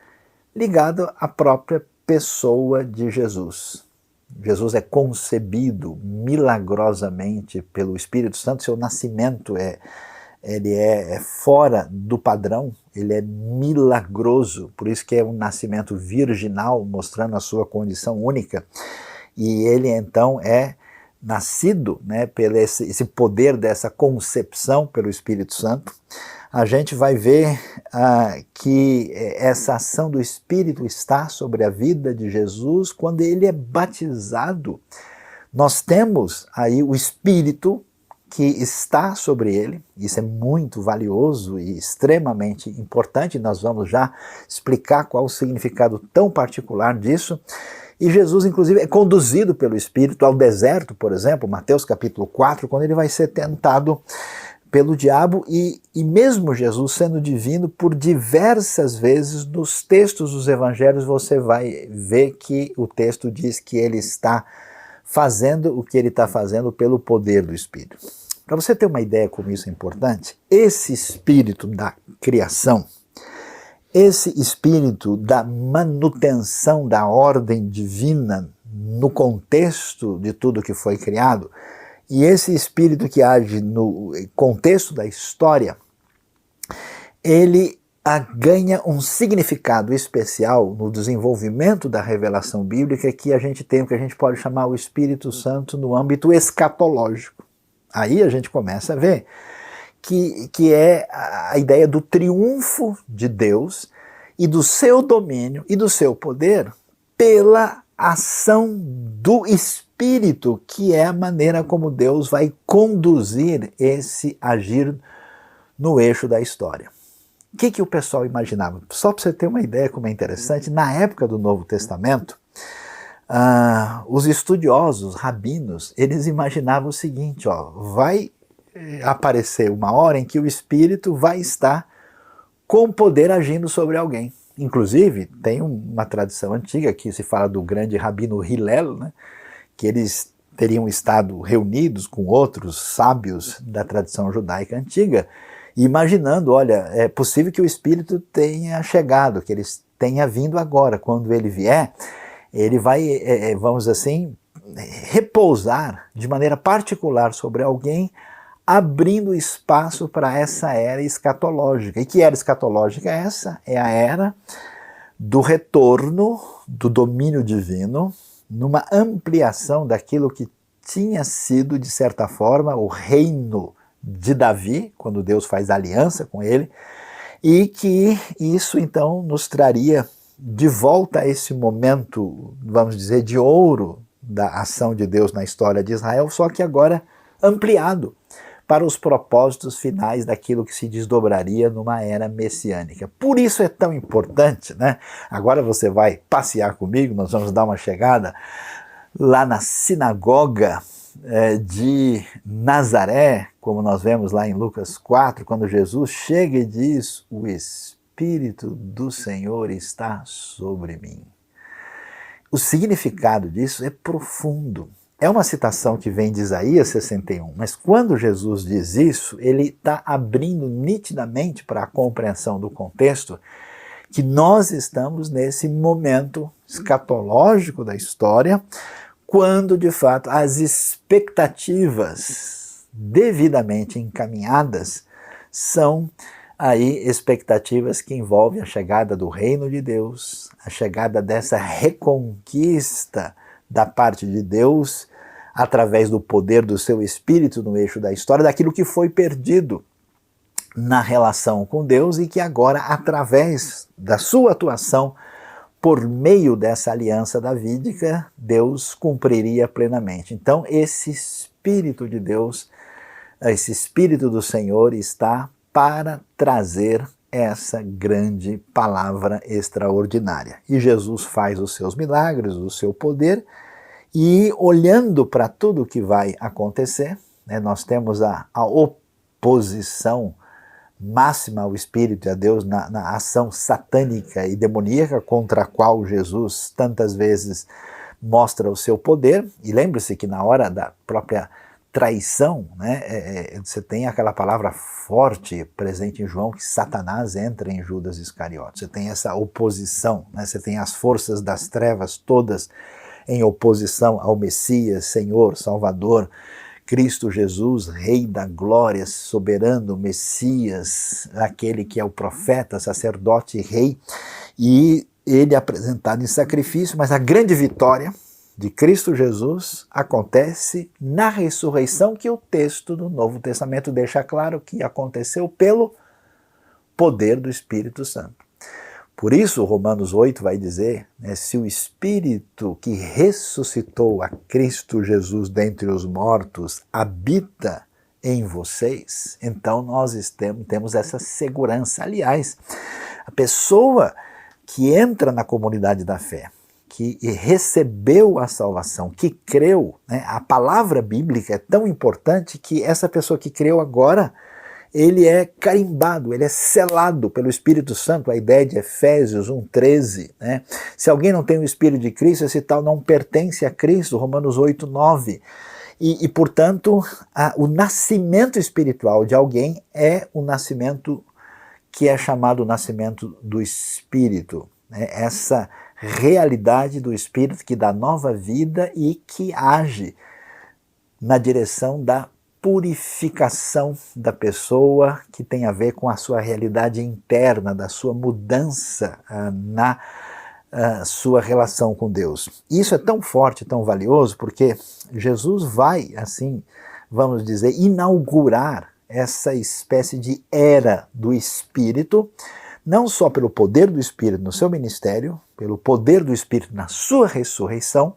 ligada à própria pessoa de Jesus. Jesus é concebido milagrosamente pelo Espírito Santo, seu nascimento ele é fora do padrão, ele é milagroso, por isso que é um nascimento virginal, mostrando a sua condição única, e ele então é nascido, né, pelo esse poder dessa concepção pelo Espírito Santo. A gente vai ver que essa ação do Espírito está sobre a vida de Jesus quando ele é batizado. Nós temos aí o Espírito que está sobre ele, isso é muito valioso e extremamente importante, nós vamos já explicar qual o significado tão particular disso. E Jesus, inclusive, é conduzido pelo Espírito ao deserto, por exemplo, Mateus capítulo 4, quando ele vai ser tentado pelo diabo, e mesmo Jesus sendo divino, por diversas vezes nos textos dos evangelhos você vai ver que o texto diz que ele está fazendo o que ele está fazendo pelo poder do Espírito. Para você ter uma ideia como isso é importante, esse espírito da criação, esse espírito da manutenção da ordem divina no contexto de tudo que foi criado, e esse espírito que age no contexto da história, ele ganha um significado especial no desenvolvimento da revelação bíblica, que a gente tem o que a gente pode chamar o Espírito Santo no âmbito escatológico. Aí a gente começa a ver que é a ideia do triunfo de Deus e do seu domínio e do seu poder pela ação do Espírito, que é a maneira como Deus vai conduzir esse agir no eixo da história. O que o pessoal imaginava? Só para você ter uma ideia como é interessante, na época do Novo Testamento, os estudiosos, rabinos, eles imaginavam o seguinte, vai aparecer uma hora em que o Espírito vai estar com poder agindo sobre alguém. Inclusive, tem uma tradição antiga que se fala do grande rabino Hillel, né, que eles teriam estado reunidos com outros sábios da tradição judaica antiga, imaginando, olha, é possível que o Espírito tenha chegado, que ele tenha vindo agora. Quando ele vier, ele vai, vamos assim, repousar de maneira particular sobre alguém, abrindo espaço para essa era escatológica. E que era escatológica é essa? É a era do retorno do domínio divino, numa ampliação daquilo que tinha sido, de certa forma, o reino de Davi, quando Deus faz aliança com ele, e que isso então nos traria de volta a esse momento, vamos dizer, de ouro da ação de Deus na história de Israel, só que agora ampliado para os propósitos finais daquilo que se desdobraria numa era messiânica. Por isso é tão importante, né? Agora você vai passear comigo, nós vamos dar uma chegada lá na sinagoga de Nazaré, como nós vemos lá em Lucas 4, quando Jesus chega e diz: o Espírito do Senhor está sobre mim. O significado disso é profundo. É uma citação que vem de Isaías 61, mas quando Jesus diz isso, ele está abrindo nitidamente para a compreensão do contexto que nós estamos nesse momento escatológico da história, quando de fato as expectativas devidamente encaminhadas são aí expectativas que envolvem a chegada do reino de Deus, a chegada dessa reconquista da parte de Deus através do poder do seu Espírito no eixo da história, daquilo que foi perdido na relação com Deus e que agora, através da sua atuação, por meio dessa aliança davídica, Deus cumpriria plenamente. Então, esse Espírito de Deus, esse Espírito do Senhor está para trazer essa grande palavra extraordinária. E Jesus faz os seus milagres, o seu poder, e olhando para tudo o que vai acontecer, né, nós temos a oposição máxima ao Espírito e a Deus na ação satânica e demoníaca contra a qual Jesus tantas vezes mostra o seu poder. E lembre-se que na hora da própria traição, né, você tem aquela palavra forte presente em João, que Satanás entra em Judas Iscariotes. Você tem essa oposição, né, você tem as forças das trevas todas em oposição ao Messias, Senhor, Salvador, Cristo Jesus, Rei da Glória, soberano, Messias, aquele que é o profeta, sacerdote e rei, e ele é apresentado em sacrifício, mas a grande vitória de Cristo Jesus acontece na ressurreição, que o texto do Novo Testamento deixa claro que aconteceu pelo poder do Espírito Santo. Por isso, Romanos 8 vai dizer, né, se o Espírito que ressuscitou a Cristo Jesus dentre os mortos habita em vocês, então nós temos essa segurança. Aliás, a pessoa que entra na comunidade da fé, que recebeu a salvação, que creu, né, a palavra bíblica é tão importante que essa pessoa que creu agora, ele é carimbado, ele é selado pelo Espírito Santo, a ideia de Efésios 1,13. Né? Se alguém não tem o Espírito de Cristo, esse tal não pertence a Cristo, Romanos 8,9. E portanto, o nascimento espiritual de alguém é o nascimento que é chamado o nascimento do Espírito. Né? Essa realidade do Espírito que dá nova vida e que age na direção da purificação da pessoa, que tem a ver com a sua realidade interna, da sua mudança na sua relação com Deus. Isso é tão forte, tão valioso, porque Jesus vai, assim, vamos dizer, inaugurar essa espécie de era do Espírito, não só pelo poder do Espírito no seu ministério, pelo poder do Espírito na sua ressurreição,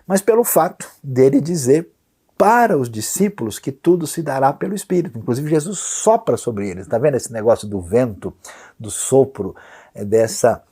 mas pelo fato dele dizer para os discípulos que tudo se dará pelo Espírito. Inclusive Jesus sopra sobre eles. Está vendo esse negócio do vento, do sopro, dessa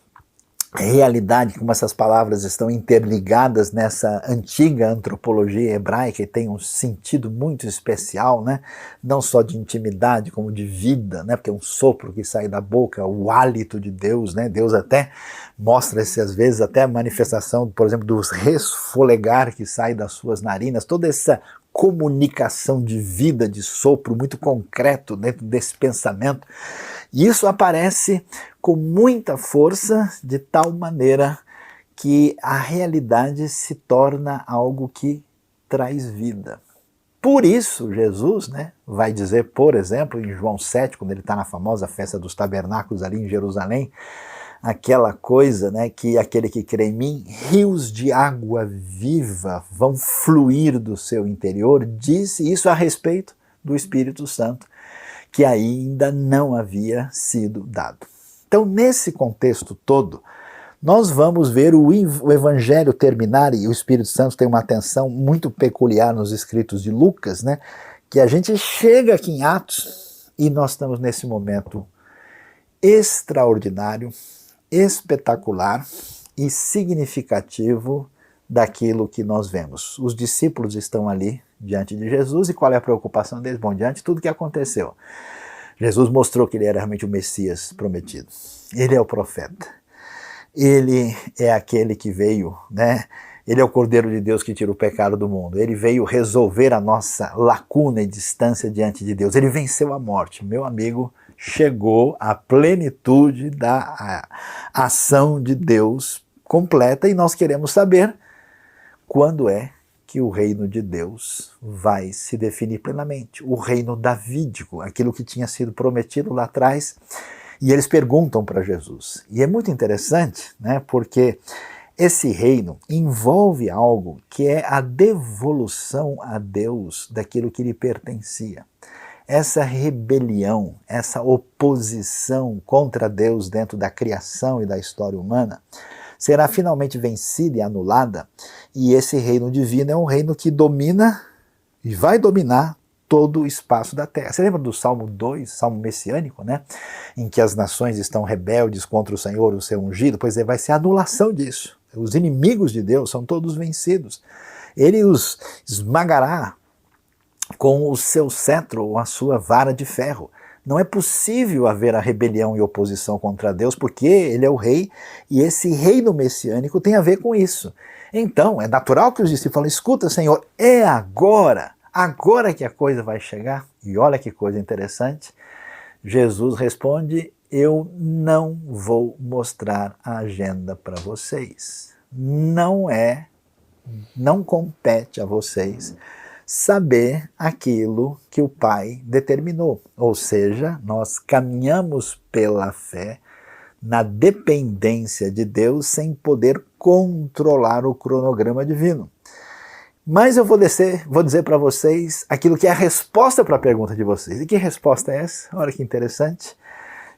realidade, como essas palavras estão interligadas nessa antiga antropologia hebraica e tem um sentido muito especial, né? Não só de intimidade, como de vida, né? Porque é um sopro que sai da boca, o hálito de Deus, né? Deus até mostra-se às vezes até a manifestação, por exemplo, dos resfolegar que sai das suas narinas, toda essa comunicação de vida, de sopro muito concreto dentro desse pensamento. E isso aparece com muita força, de tal maneira que a realidade se torna algo que traz vida. Por isso, Jesus, né, vai dizer, por exemplo, em João 7, quando ele está na famosa festa dos tabernáculos ali em Jerusalém, aquela coisa, né, que aquele que crê em mim, rios de água viva vão fluir do seu interior, disse isso a respeito do Espírito Santo, que ainda não havia sido dado. Então, nesse contexto todo, nós vamos ver o Evangelho terminar, e o Espírito Santo tem uma atenção muito peculiar nos escritos de Lucas, né? Que a gente chega aqui em Atos e nós estamos nesse momento extraordinário, espetacular e significativo daquilo que nós vemos. Os discípulos estão ali diante de Jesus e qual é a preocupação deles? Bom, diante de tudo que aconteceu, Jesus mostrou que ele era realmente o Messias prometido. Ele é o profeta. Ele é aquele que veio, né? Ele é o Cordeiro de Deus que tira o pecado do mundo. Ele veio resolver a nossa lacuna e distância diante de Deus. Ele venceu a morte. Meu amigo, chegou à plenitude da ação de Deus completa e nós queremos saber quando é que o reino de Deus vai se definir plenamente. O reino davídico, aquilo que tinha sido prometido lá atrás. E eles perguntam para Jesus. E é muito interessante, né, porque esse reino envolve algo que é a devolução a Deus daquilo que lhe pertencia. Essa rebelião, essa oposição contra Deus dentro da criação e da história humana será finalmente vencida e anulada, e esse reino divino é um reino que domina e vai dominar todo o espaço da terra. Você lembra do Salmo 2, Salmo messiânico, né? Em que as nações estão rebeldes contra o Senhor, o seu ungido? Pois é, vai ser a anulação disso. Os inimigos de Deus são todos vencidos. Ele os esmagará com o seu cetro ou a sua vara de ferro. Não é possível haver a rebelião e oposição contra Deus, porque ele é o rei, e esse reino messiânico tem a ver com isso. Então, é natural que os discípulos falem, escuta, Senhor, é agora que a coisa vai chegar. E olha que coisa interessante, Jesus responde, eu não vou mostrar a agenda para vocês. Não compete a vocês saber aquilo que o Pai determinou. Ou seja, nós caminhamos pela fé na dependência de Deus sem poder controlar o cronograma divino. Mas eu vou dizer para vocês aquilo que é a resposta para a pergunta de vocês. E que resposta é essa? Olha que interessante.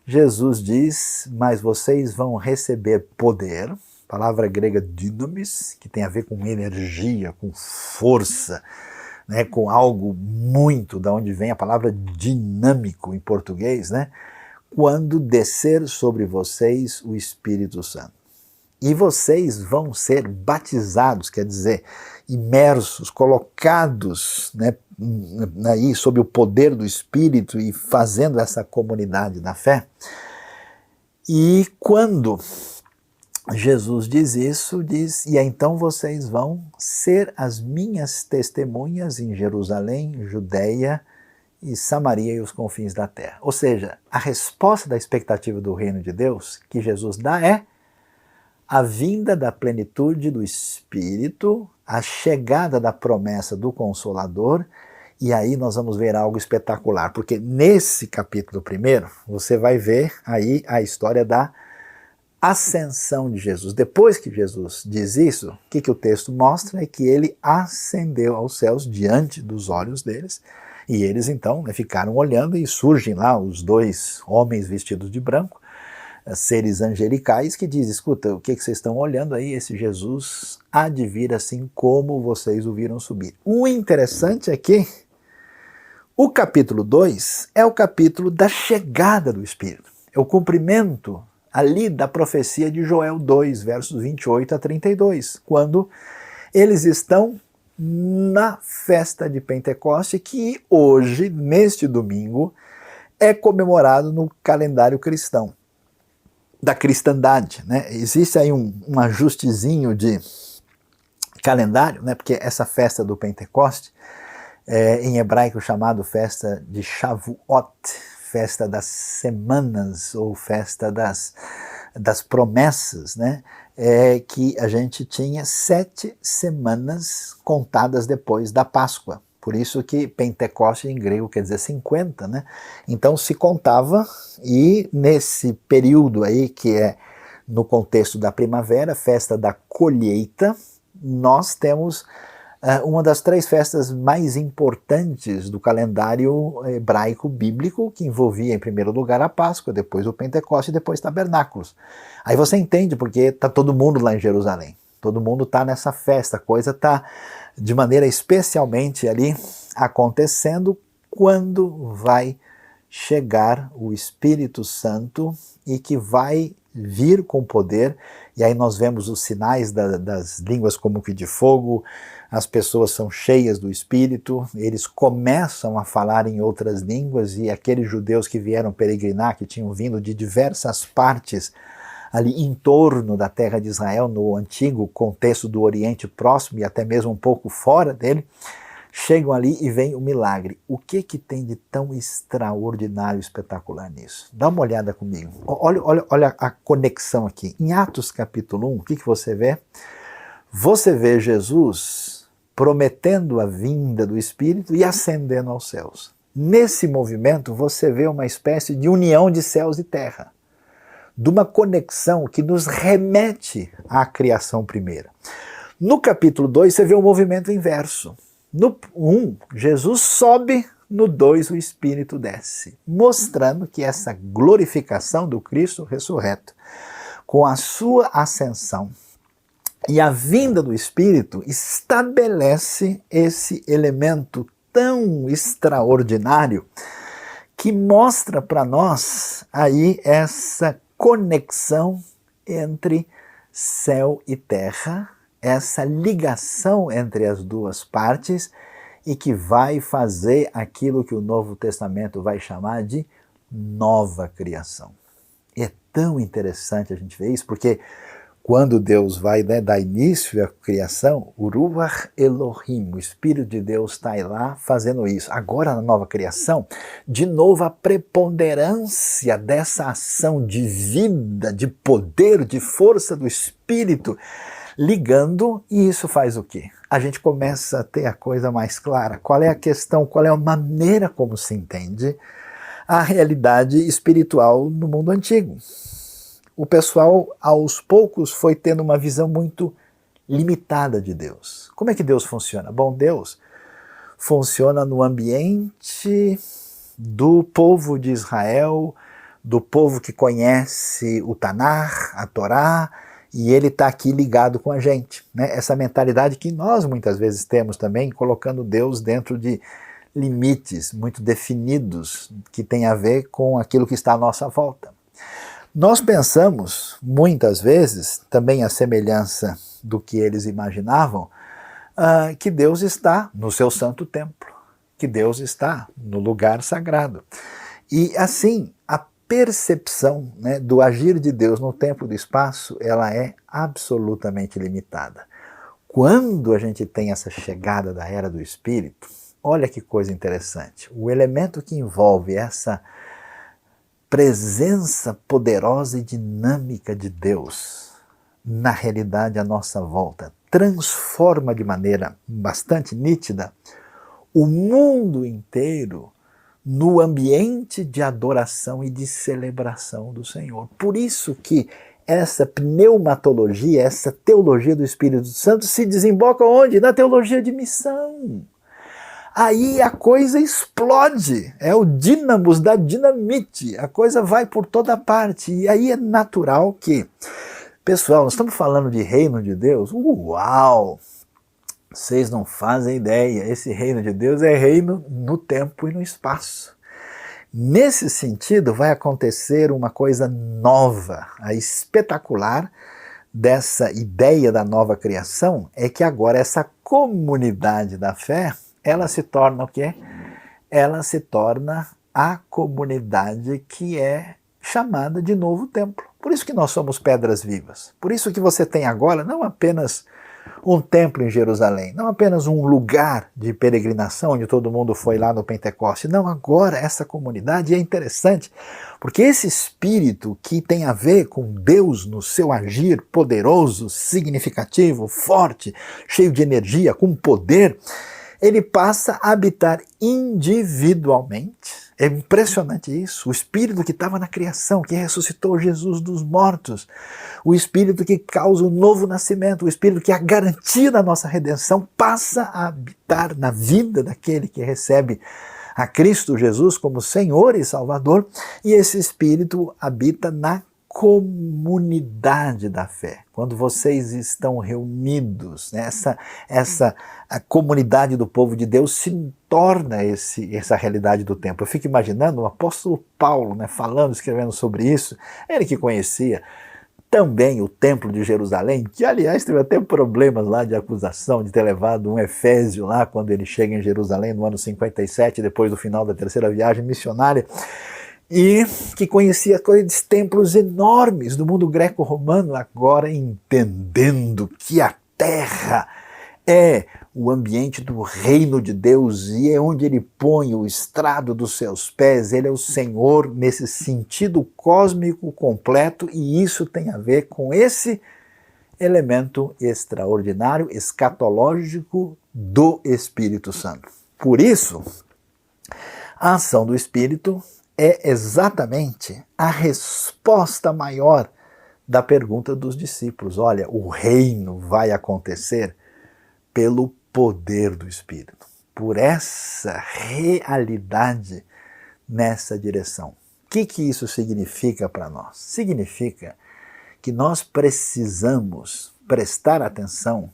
Jesus diz, mas vocês vão receber poder, palavra grega dynamis, que tem a ver com energia, com força, né, com algo muito, da onde vem a palavra dinâmico em português, né, quando descer sobre vocês o Espírito Santo. E vocês vão ser batizados, quer dizer, imersos, colocados, né, aí sob o poder do Espírito e fazendo essa comunidade da fé. E quando Jesus diz isso, e então vocês vão ser as minhas testemunhas em Jerusalém, Judeia e Samaria e os confins da terra. Ou seja, a resposta da expectativa do reino de Deus que Jesus dá é a vinda da plenitude do Espírito, a chegada da promessa do Consolador, e aí nós vamos ver algo espetacular, porque nesse capítulo 1 você vai ver aí a história da ascensão de Jesus. Depois que Jesus diz isso, o que o texto mostra é que ele ascendeu aos céus diante dos olhos deles, E eles então, né, ficaram olhando e surgem lá os dois homens vestidos de branco, seres angelicais, que dizem: escuta, o que vocês estão olhando aí? Esse Jesus há de vir assim como vocês o viram subir. O interessante é que o capítulo 2 é o capítulo da chegada do Espírito. É o cumprimento ali da profecia de Joel 2, versos 28 a 32, quando eles estão na festa de Pentecoste, que hoje, neste domingo, é comemorado no calendário cristão, da cristandade, né? Existe aí um ajustezinho de calendário, né? Porque essa festa do Pentecoste é em hebraico chamado festa de Shavuot, festa das semanas ou festa das promessas, né? Que a gente tinha 7 semanas contadas depois da Páscoa. Por isso que Pentecoste em grego quer dizer 50, né? Então se contava, e nesse período aí, que é no contexto da primavera, festa da colheita, nós temos uma das 3 festas mais importantes do calendário hebraico bíblico, que envolvia em primeiro lugar a Páscoa, depois o Pentecoste e depois Tabernáculos. Aí você entende porque está todo mundo lá em Jerusalém. Todo mundo está nessa festa, a coisa está de maneira especialmente ali acontecendo quando vai chegar o Espírito Santo e que vai vir com poder. E aí nós vemos os sinais das línguas como que de fogo, as pessoas são cheias do Espírito, eles começam a falar em outras línguas, e aqueles judeus que vieram peregrinar, que tinham vindo de diversas partes ali em torno da terra de Israel, no antigo contexto do Oriente Próximo e até mesmo um pouco fora dele, chegam ali e vem o milagre. O que tem de tão extraordinário e espetacular nisso? Dá uma olhada comigo. Olha a conexão aqui. Em Atos capítulo 1, o que você vê? Você vê Jesus prometendo a vinda do Espírito e ascendendo aos céus. Nesse movimento você vê uma espécie de união de céus e terra, de uma conexão que nos remete à criação primeira. No capítulo 2 você vê o movimento inverso. No 1, Jesus sobe, no 2 o Espírito desce, mostrando que essa glorificação do Cristo ressurreto, com a sua ascensão e a vinda do Espírito, estabelece esse elemento tão extraordinário que mostra para nós aí essa conexão entre céu e terra, essa ligação entre as duas partes, e que vai fazer aquilo que o Novo Testamento vai chamar de nova criação. É tão interessante a gente ver isso, porque quando Deus vai dar início à criação, o Ruach Elohim, o Espírito de Deus está lá fazendo isso. Agora na nova criação, de novo a preponderância dessa ação de vida, de poder, de força do Espírito ligando, e isso faz o quê? A gente começa a ter a coisa mais clara. Qual é a questão, qual é a maneira como se entende a realidade espiritual no mundo antigo? O pessoal, aos poucos, foi tendo uma visão muito limitada de Deus. Como é que Deus funciona? Bom, Deus funciona no ambiente do povo de Israel, do povo que conhece o Tanar, a Torá, e ele está aqui ligado com a gente, né? Essa mentalidade que nós muitas vezes temos também, colocando Deus dentro de limites muito definidos, que tem a ver com aquilo que está à nossa volta. Nós pensamos, muitas vezes, também a semelhança do que eles imaginavam, que Deus está no seu santo templo, que Deus está no lugar sagrado. E assim, a percepção, né, do agir de Deus no tempo e do espaço, ela é absolutamente limitada. Quando a gente tem essa chegada da era do Espírito, olha que coisa interessante, o elemento que envolve essa presença poderosa e dinâmica de Deus na realidade à nossa volta transforma de maneira bastante nítida o mundo inteiro no ambiente de adoração e de celebração do Senhor. Por isso que essa pneumatologia, essa teologia do Espírito Santo se desemboca onde? Na teologia de missão. aí a coisa explode, é o dínamos da dinamite, a coisa vai por toda parte, e aí é natural que, pessoal, nós estamos falando de reino de Deus, uau, vocês não fazem ideia, esse reino de Deus é reino no tempo e no espaço. Nesse sentido vai acontecer uma coisa nova, a espetacular dessa ideia da nova criação é que agora essa comunidade da fé, ela se torna o quê? Ela se torna a comunidade que é chamada de novo templo. Por isso que nós somos pedras vivas. Por isso que você tem agora não apenas um templo em Jerusalém, não apenas um lugar de peregrinação onde todo mundo foi lá no Pentecoste. Não, agora essa comunidade é interessante, porque esse espírito que tem a ver com Deus no seu agir poderoso, significativo, forte, cheio de energia, com poder, ele passa a habitar individualmente. É impressionante isso. O Espírito que estava na criação, que ressuscitou Jesus dos mortos, o Espírito que causa o novo nascimento, o Espírito que é a garantia da nossa redenção, passa a habitar na vida daquele que recebe a Cristo Jesus como Senhor e Salvador, e esse Espírito habita na comunidade da fé. Quando vocês estão reunidos, né, a comunidade do povo de Deus se torna essa realidade do templo. Eu fico imaginando o apóstolo Paulo, né, falando, escrevendo sobre isso, ele que conhecia também o templo de Jerusalém, que aliás teve até problemas lá de acusação de ter levado um efésio lá quando ele chega em Jerusalém no ano 57, depois do final da terceira viagem missionária, e que conhecia aqueles templos enormes do mundo greco-romano, agora entendendo que a terra é o ambiente do reino de Deus e é onde ele põe o estrado dos seus pés, ele é o Senhor nesse sentido cósmico completo, e isso tem a ver com esse elemento extraordinário, escatológico do Espírito Santo. Por isso, a ação do Espírito é exatamente a resposta maior da pergunta dos discípulos. Olha, o reino vai acontecer pelo poder do Espírito, por essa realidade nessa direção. O que isso significa para nós? Significa que nós precisamos prestar atenção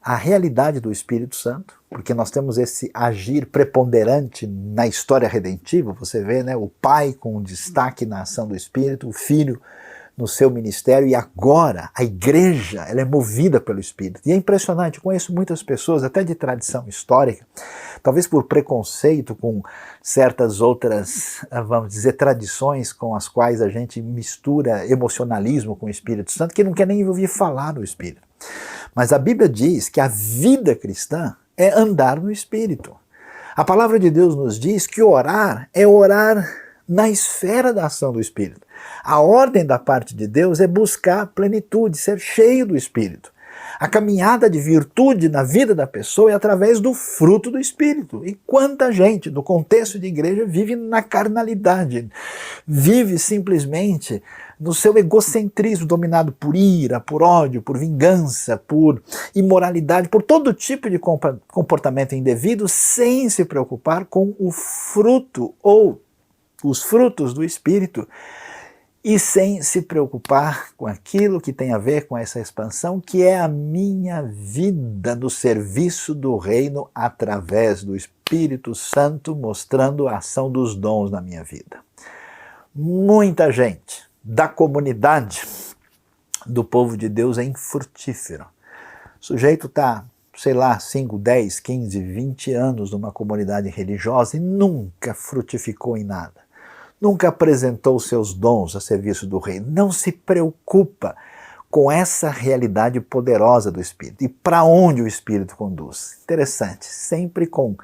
à realidade do Espírito Santo, porque nós temos esse agir preponderante na história redentiva. Você vê, né, o Pai com destaque na ação do Espírito, o Filho no seu ministério, e agora a igreja ela é movida pelo Espírito. E é impressionante, conheço muitas pessoas, até de tradição histórica, talvez por preconceito com certas outras, vamos dizer, tradições com as quais a gente mistura emocionalismo com o Espírito Santo, que não quer nem ouvir falar do Espírito. Mas a Bíblia diz que a vida cristã é andar no Espírito. A palavra de Deus nos diz que orar é orar na esfera da ação do Espírito. A ordem da parte de Deus é buscar plenitude, ser cheio do Espírito. A caminhada de virtude na vida da pessoa é através do fruto do Espírito. E quanta gente, no contexto de igreja, vive na carnalidade, vive simplesmente no seu egocentrismo, dominado por ira, por ódio, por vingança, por imoralidade, por todo tipo de comportamento indevido, sem se preocupar com o fruto ou os frutos do Espírito, e sem se preocupar com aquilo que tem a ver com essa expansão, que é a minha vida no serviço do reino através do Espírito Santo, mostrando a ação dos dons na minha vida. Muita gente da comunidade do povo de Deus é infrutífero. O sujeito está, sei lá, 5, 10, 15, 20 anos numa comunidade religiosa e nunca frutificou em nada. Nunca apresentou seus dons a serviço do reino. Não se preocupa com essa realidade poderosa do Espírito. E para onde o Espírito conduz? Interessante, sempre com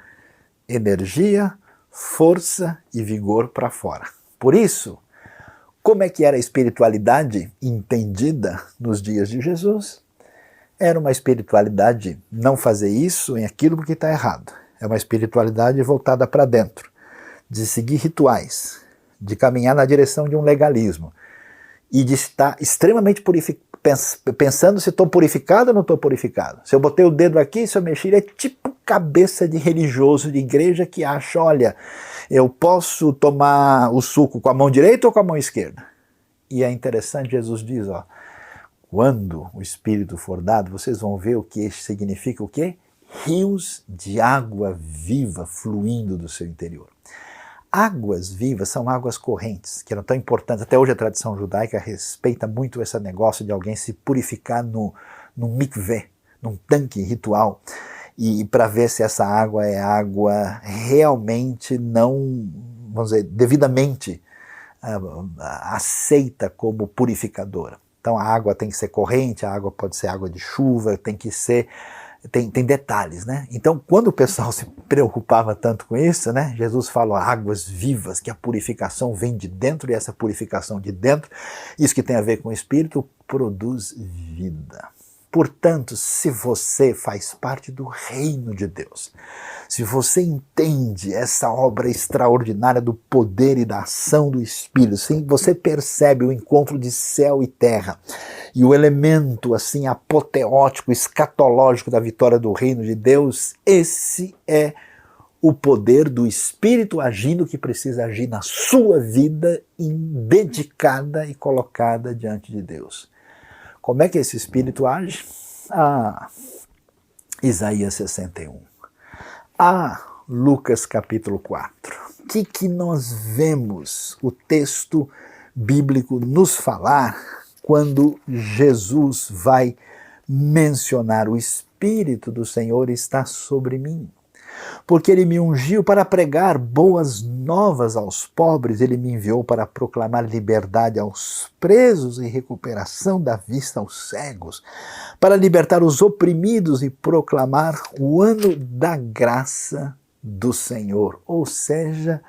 energia, força e vigor para fora. Por isso, como é que era a espiritualidade entendida nos dias de Jesus? Era uma espiritualidade não fazer isso em aquilo porque está errado. É uma espiritualidade voltada para dentro, de seguir rituais, de caminhar na direção de um legalismo e de estar extremamente pensando se estou purificado ou não estou purificado. Se eu botei o dedo aqui, se eu mexer, é tipo cabeça de religioso de igreja que acha, olha, eu posso tomar o suco com a mão direita ou com a mão esquerda? E é interessante, Jesus diz, ó, quando o Espírito for dado, vocês vão ver o que isso significa, o quê? Rios de água viva fluindo do seu interior. Águas vivas são águas correntes, que eram tão importantes. Até hoje a tradição judaica respeita muito esse negócio de alguém se purificar no mikveh, num tanque ritual, e para ver se essa água é água realmente não, vamos dizer, devidamente aceita como purificadora. Então a água tem que ser corrente, a água pode ser água de chuva, tem que ser... Tem detalhes, né? Então, quando o pessoal se preocupava tanto com isso, né? Jesus falou águas vivas, que a purificação vem de dentro, e essa purificação de dentro, isso que tem a ver com o Espírito, produz vida. Portanto, se você faz parte do reino de Deus, se você entende essa obra extraordinária do poder e da ação do Espírito, se você percebe o encontro de céu e terra, e o elemento assim apoteótico, escatológico da vitória do reino de Deus, esse é o poder do Espírito agindo que precisa agir na sua vida, dedicada e colocada diante de Deus. Como é que esse Espírito age? Isaías 61. Lucas capítulo 4. O que nós vemos o texto bíblico nos falar quando Jesus vai mencionar o Espírito do Senhor está sobre mim? Porque ele me ungiu para pregar boas novas aos pobres, ele me enviou para proclamar liberdade aos presos e recuperação da vista aos cegos, para libertar os oprimidos e proclamar o ano da graça do Senhor. Ou seja,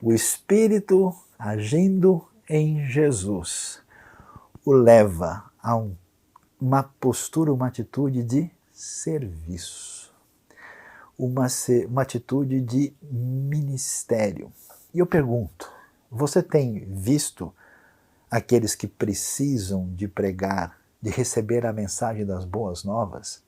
o Espírito agindo em Jesus o leva a uma postura, uma atitude de serviço. Uma atitude de ministério. E eu pergunto, você tem visto aqueles que precisam de pregar, de receber a mensagem das boas novas?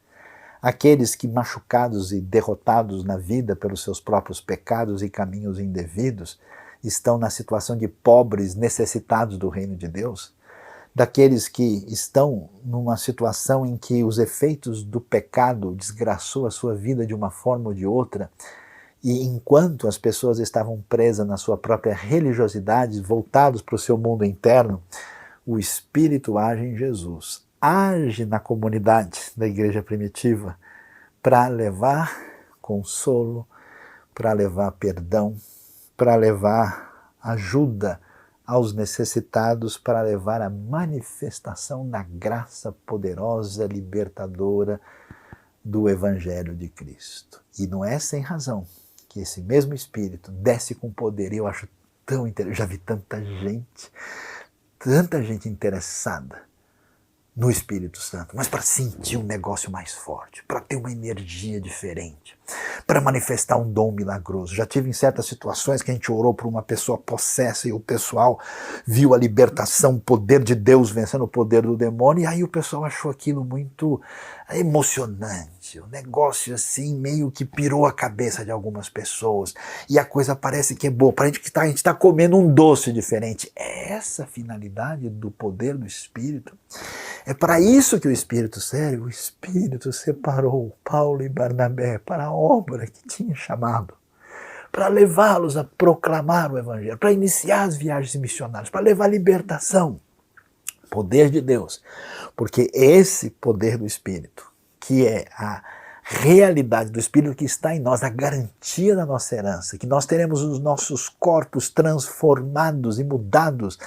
Aqueles que machucados e derrotados na vida pelos seus próprios pecados e caminhos indevidos, estão na situação de pobres necessitados do reino de Deus? Daqueles que estão numa situação em que os efeitos do pecado desgraçou a sua vida de uma forma ou de outra, e enquanto as pessoas estavam presas na sua própria religiosidade, voltados para o seu mundo interno, o Espírito age em Jesus, age na comunidade da igreja primitiva para levar consolo, para levar perdão, para levar ajuda aos necessitados, para levar a manifestação da graça poderosa, libertadora do Evangelho de Cristo. E não é sem razão que esse mesmo Espírito desce com poder. E eu acho tão interessante, já vi tanta gente interessada no Espírito Santo, mas para sentir um negócio mais forte, para ter uma energia diferente, para manifestar um dom milagroso. Já tive em certas situações que a gente orou por uma pessoa possessa e o pessoal viu a libertação, o poder de Deus vencendo o poder do demônio, e aí o pessoal achou aquilo muito emocionante, o negócio assim meio que pirou a cabeça de algumas pessoas, e a coisa parece que é boa, a gente está comendo um doce diferente. É essa a finalidade do poder do Espírito. É para isso que o Espírito serve. O Espírito separou Paulo e Barnabé para a obra que tinha chamado, para levá-los a proclamar o Evangelho, para iniciar as viagens missionárias, para levar libertação. Poder de Deus. Porque esse poder do Espírito, que é a realidade do Espírito que está em nós, a garantia da nossa herança, que nós teremos os nossos corpos transformados e mudados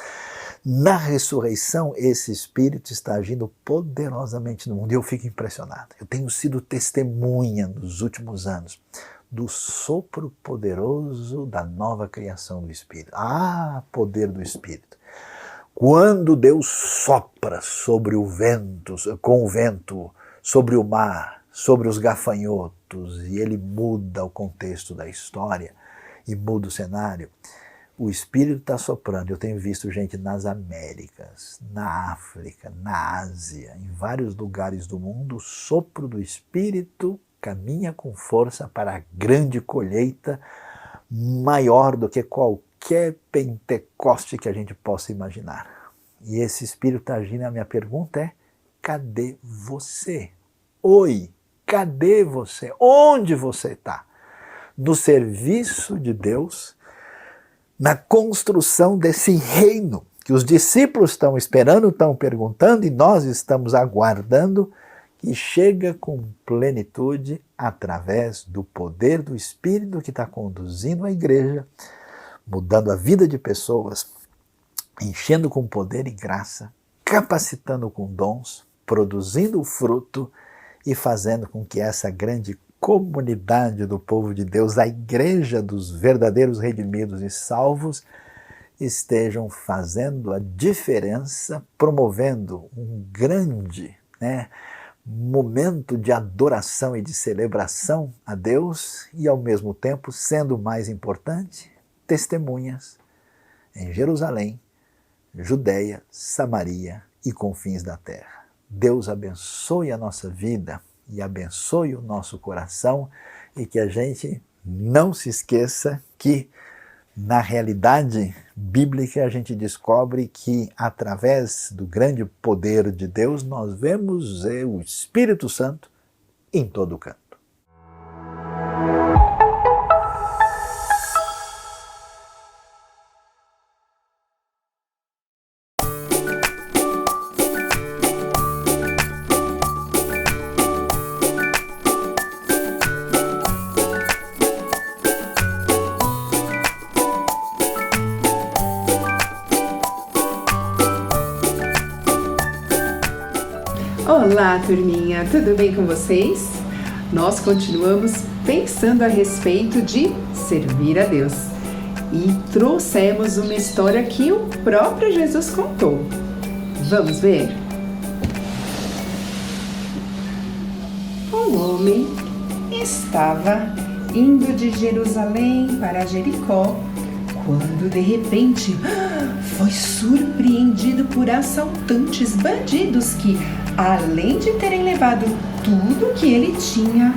na ressurreição, esse Espírito está agindo poderosamente no mundo. E eu fico impressionado. Eu tenho sido testemunha nos últimos anos do sopro poderoso da nova criação do Espírito. Poder do Espírito. Quando Deus sopra sobre o vento, com o vento, sobre o mar, sobre os gafanhotos, e ele muda o contexto da história e muda o cenário, o Espírito está soprando. Eu tenho visto gente nas Américas, na África, na Ásia, em vários lugares do mundo, o sopro do Espírito caminha com força para a grande colheita, maior do que qualquer Pentecoste que a gente possa imaginar. E esse Espírito está agindo. A minha pergunta é: cadê você? Oi, cadê você? Onde você está? No serviço de Deus, na construção desse reino que os discípulos estão esperando, estão perguntando, e nós estamos aguardando, que chega com plenitude através do poder do Espírito que está conduzindo a igreja, mudando a vida de pessoas, enchendo com poder e graça, capacitando com dons, produzindo fruto e fazendo com que essa grande comunidade do povo de Deus, a igreja dos verdadeiros redimidos e salvos, estejam fazendo a diferença, promovendo um grande, momento de adoração e de celebração a Deus e, ao mesmo tempo, sendo mais importante, testemunhas em Jerusalém, Judeia, Samaria e confins da terra. Deus abençoe a nossa vida e abençoe o nosso coração, e que a gente não se esqueça que, na realidade bíblica, a gente descobre que, através do grande poder de Deus, nós vemos o Espírito Santo em todo canto. Olá, turminha, tudo bem com vocês? Nós continuamos pensando a respeito de servir a Deus e trouxemos uma história que o próprio Jesus contou. Vamos ver? Um homem estava indo de Jerusalém para Jericó quando de repente foi surpreendido por assaltantes bandidos que, além de terem levado tudo que ele tinha,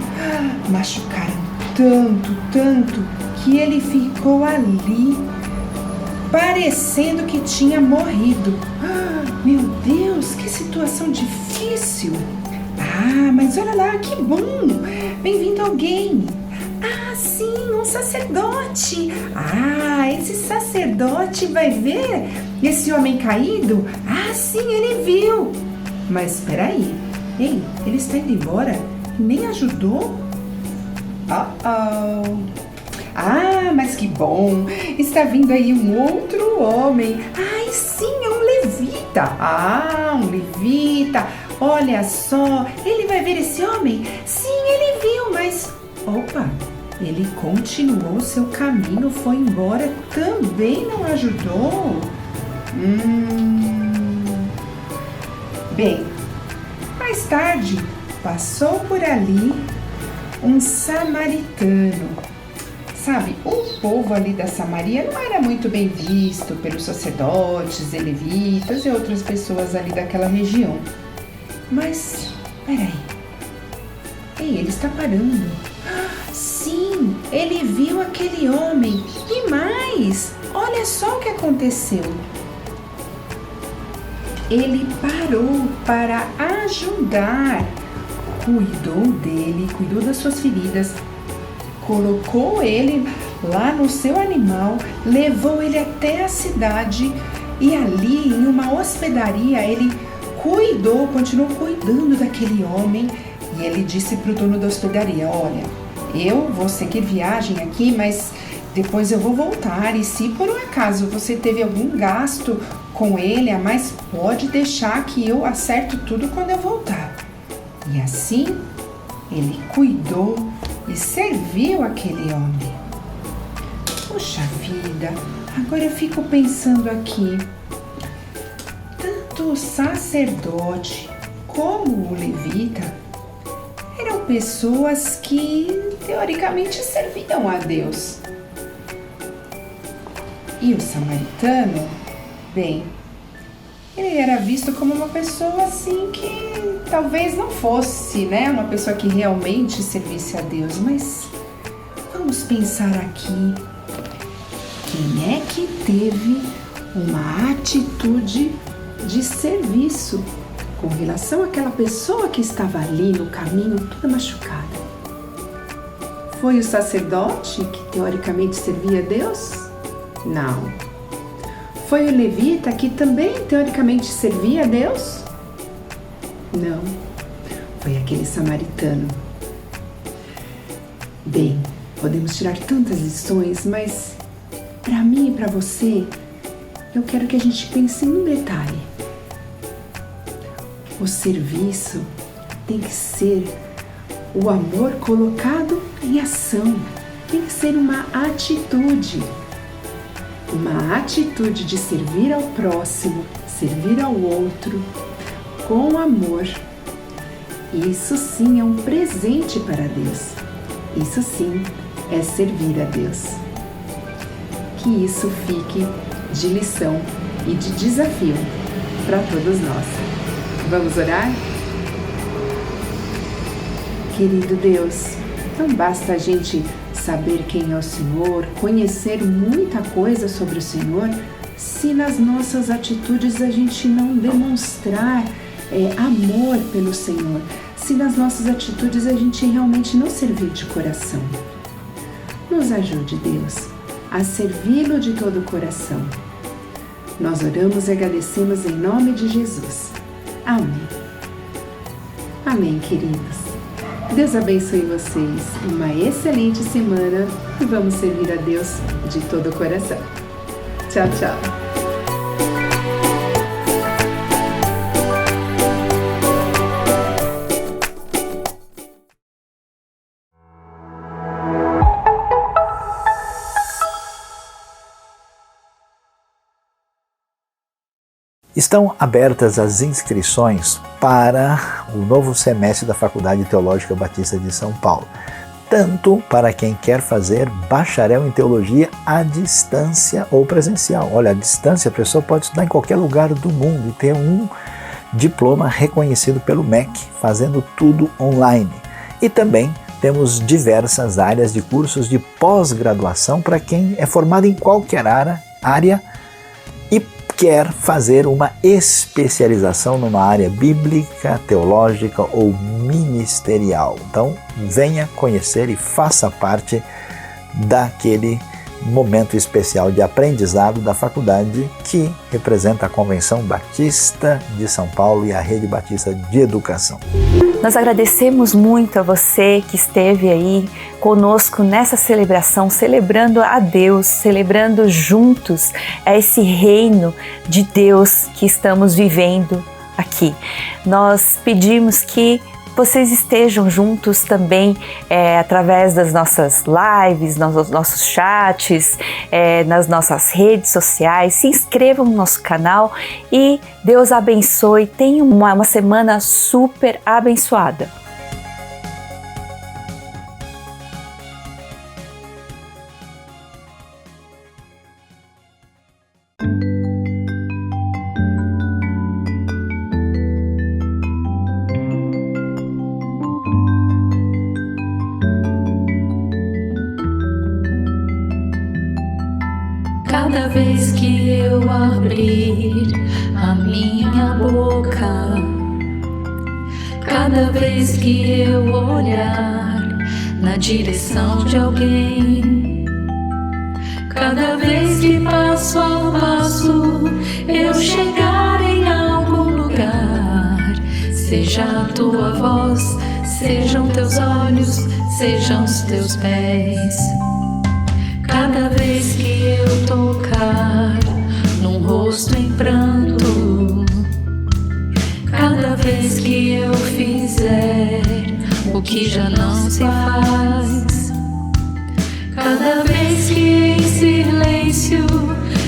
machucaram tanto que ele ficou ali parecendo que tinha morrido. Meu Deus, que situação difícil! Mas olha lá, que bom! Bem-vindo alguém! Sim, um sacerdote! Esse sacerdote vai ver esse homem caído? Sim, ele viu! Mas espera aí, ele está indo embora e nem ajudou? Mas que bom, está vindo aí um outro homem. Sim, é um levita. Um levita, olha só, ele vai ver esse homem? Sim, ele viu, mas opa, ele continuou seu caminho, foi embora, também não ajudou? Bem, mais tarde passou por ali um samaritano. Sabe, o povo ali da Samaria não era muito bem visto pelos sacerdotes, levitas e outras pessoas ali daquela região. Mas, peraí, ele está parando. Sim, ele viu aquele homem. E mais, olha só o que aconteceu. Ele parou para ajudar, cuidou dele, cuidou das suas feridas, colocou ele lá no seu animal, levou ele até a cidade e ali em uma hospedaria ele cuidou, continuou cuidando daquele homem. E ele disse para o dono da hospedaria: olha, eu vou seguir viagem aqui, mas depois eu vou voltar, e se por um acaso você teve algum gasto com ele a mais, pode deixar que eu acerto tudo quando eu voltar. E assim ele cuidou e serviu aquele homem. Puxa vida, agora eu fico pensando aqui, tanto o sacerdote como o levita eram pessoas que teoricamente serviam a Deus. E o samaritano, bem, ele era visto como uma pessoa assim que talvez não fosse, né, uma pessoa que realmente servisse a Deus, mas vamos pensar aqui, quem é que teve uma atitude de serviço com relação àquela pessoa que estava ali no caminho toda machucada? Foi o sacerdote que teoricamente servia a Deus? Não. Foi o levita que também teoricamente servia a Deus? Não. Foi aquele samaritano. Bem, podemos tirar tantas lições, mas para mim e para você, eu quero que a gente pense num detalhe. O serviço tem que ser o amor colocado em ação. Tem que ser uma atitude. Uma atitude de servir ao próximo, servir ao outro, com amor. Isso sim é um presente para Deus. Isso sim é servir a Deus. Que isso fique de lição e de desafio para todos nós. Vamos orar? Querido Deus, não basta a gente saber quem é o Senhor, conhecer muita coisa sobre o Senhor, se nas nossas atitudes a gente não demonstrar amor pelo Senhor, se nas nossas atitudes a gente realmente não servir de coração. Nos ajude, Deus, a servi-lo de todo o coração. Nós oramos e agradecemos em nome de Jesus. Amém. Amém, queridos. Deus abençoe vocês. Uma excelente semana e vamos servir a Deus de todo o coração. Tchau, tchau. Estão abertas as inscrições para o novo semestre da Faculdade Teológica Batista de São Paulo, tanto para quem quer fazer bacharel em teologia à distância ou presencial. Olha, à distância a pessoa pode estudar em qualquer lugar do mundo e ter um diploma reconhecido pelo MEC, fazendo tudo online. E também temos diversas áreas de cursos de pós-graduação para quem é formado em qualquer área e quer fazer uma especialização numa área bíblica, teológica ou ministerial. Então, venha conhecer e faça parte daquele momento especial de aprendizado da faculdade que representa a Convenção Batista de São Paulo e a Rede Batista de Educação. Nós agradecemos muito a você que esteve aí conosco nessa celebração, celebrando a Deus, celebrando juntos esse reino de Deus que estamos vivendo aqui. Nós pedimos que vocês estejam juntos também através das nossas lives, nos nossos chats, nas nossas redes sociais. Se inscrevam no nosso canal e Deus abençoe. Tenham uma semana super abençoada. Cada vez que eu abrir a minha boca, cada vez que eu olhar na direção de alguém, cada vez que passo a passo eu chegar em algum lugar, seja a tua voz, sejam teus olhos, sejam os teus pés. Cada vez que eu tocar num rosto em pranto, cada vez que eu fizer o que já não se faz, cada vez que em silêncio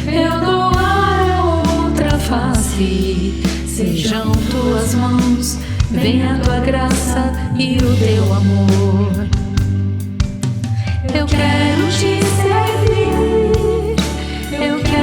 eu dou a outra face, sejam tuas mãos, venha a tua graça e o teu amor. Eu quero te servir, eu quero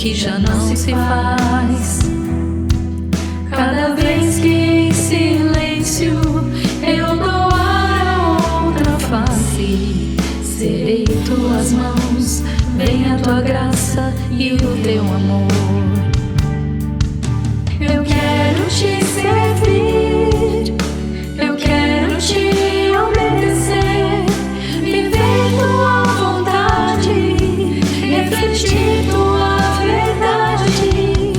que já não se faz. Cada vez que em silêncio eu dou a outra face, serei tuas mãos, vem a tua graça e o teu amor. Eu quero te servir, eu quero te obedecer, viver tua vontade, refletir tua verdade,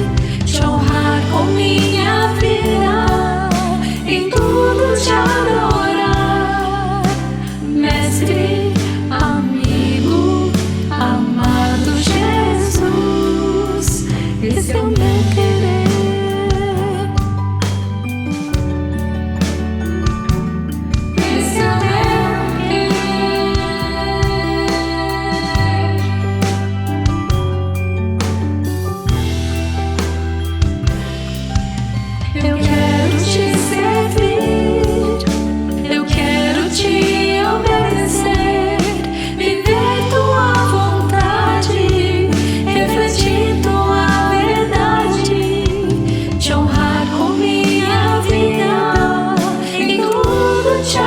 te honrar com minha vida, em tudo te adorar, mestre, amigo, amado Jesus, esse é o meu querer. Eu quero te servir, eu quero te obedecer, viver tua vontade, refletir tua verdade, te honrar com minha vida, em tudo te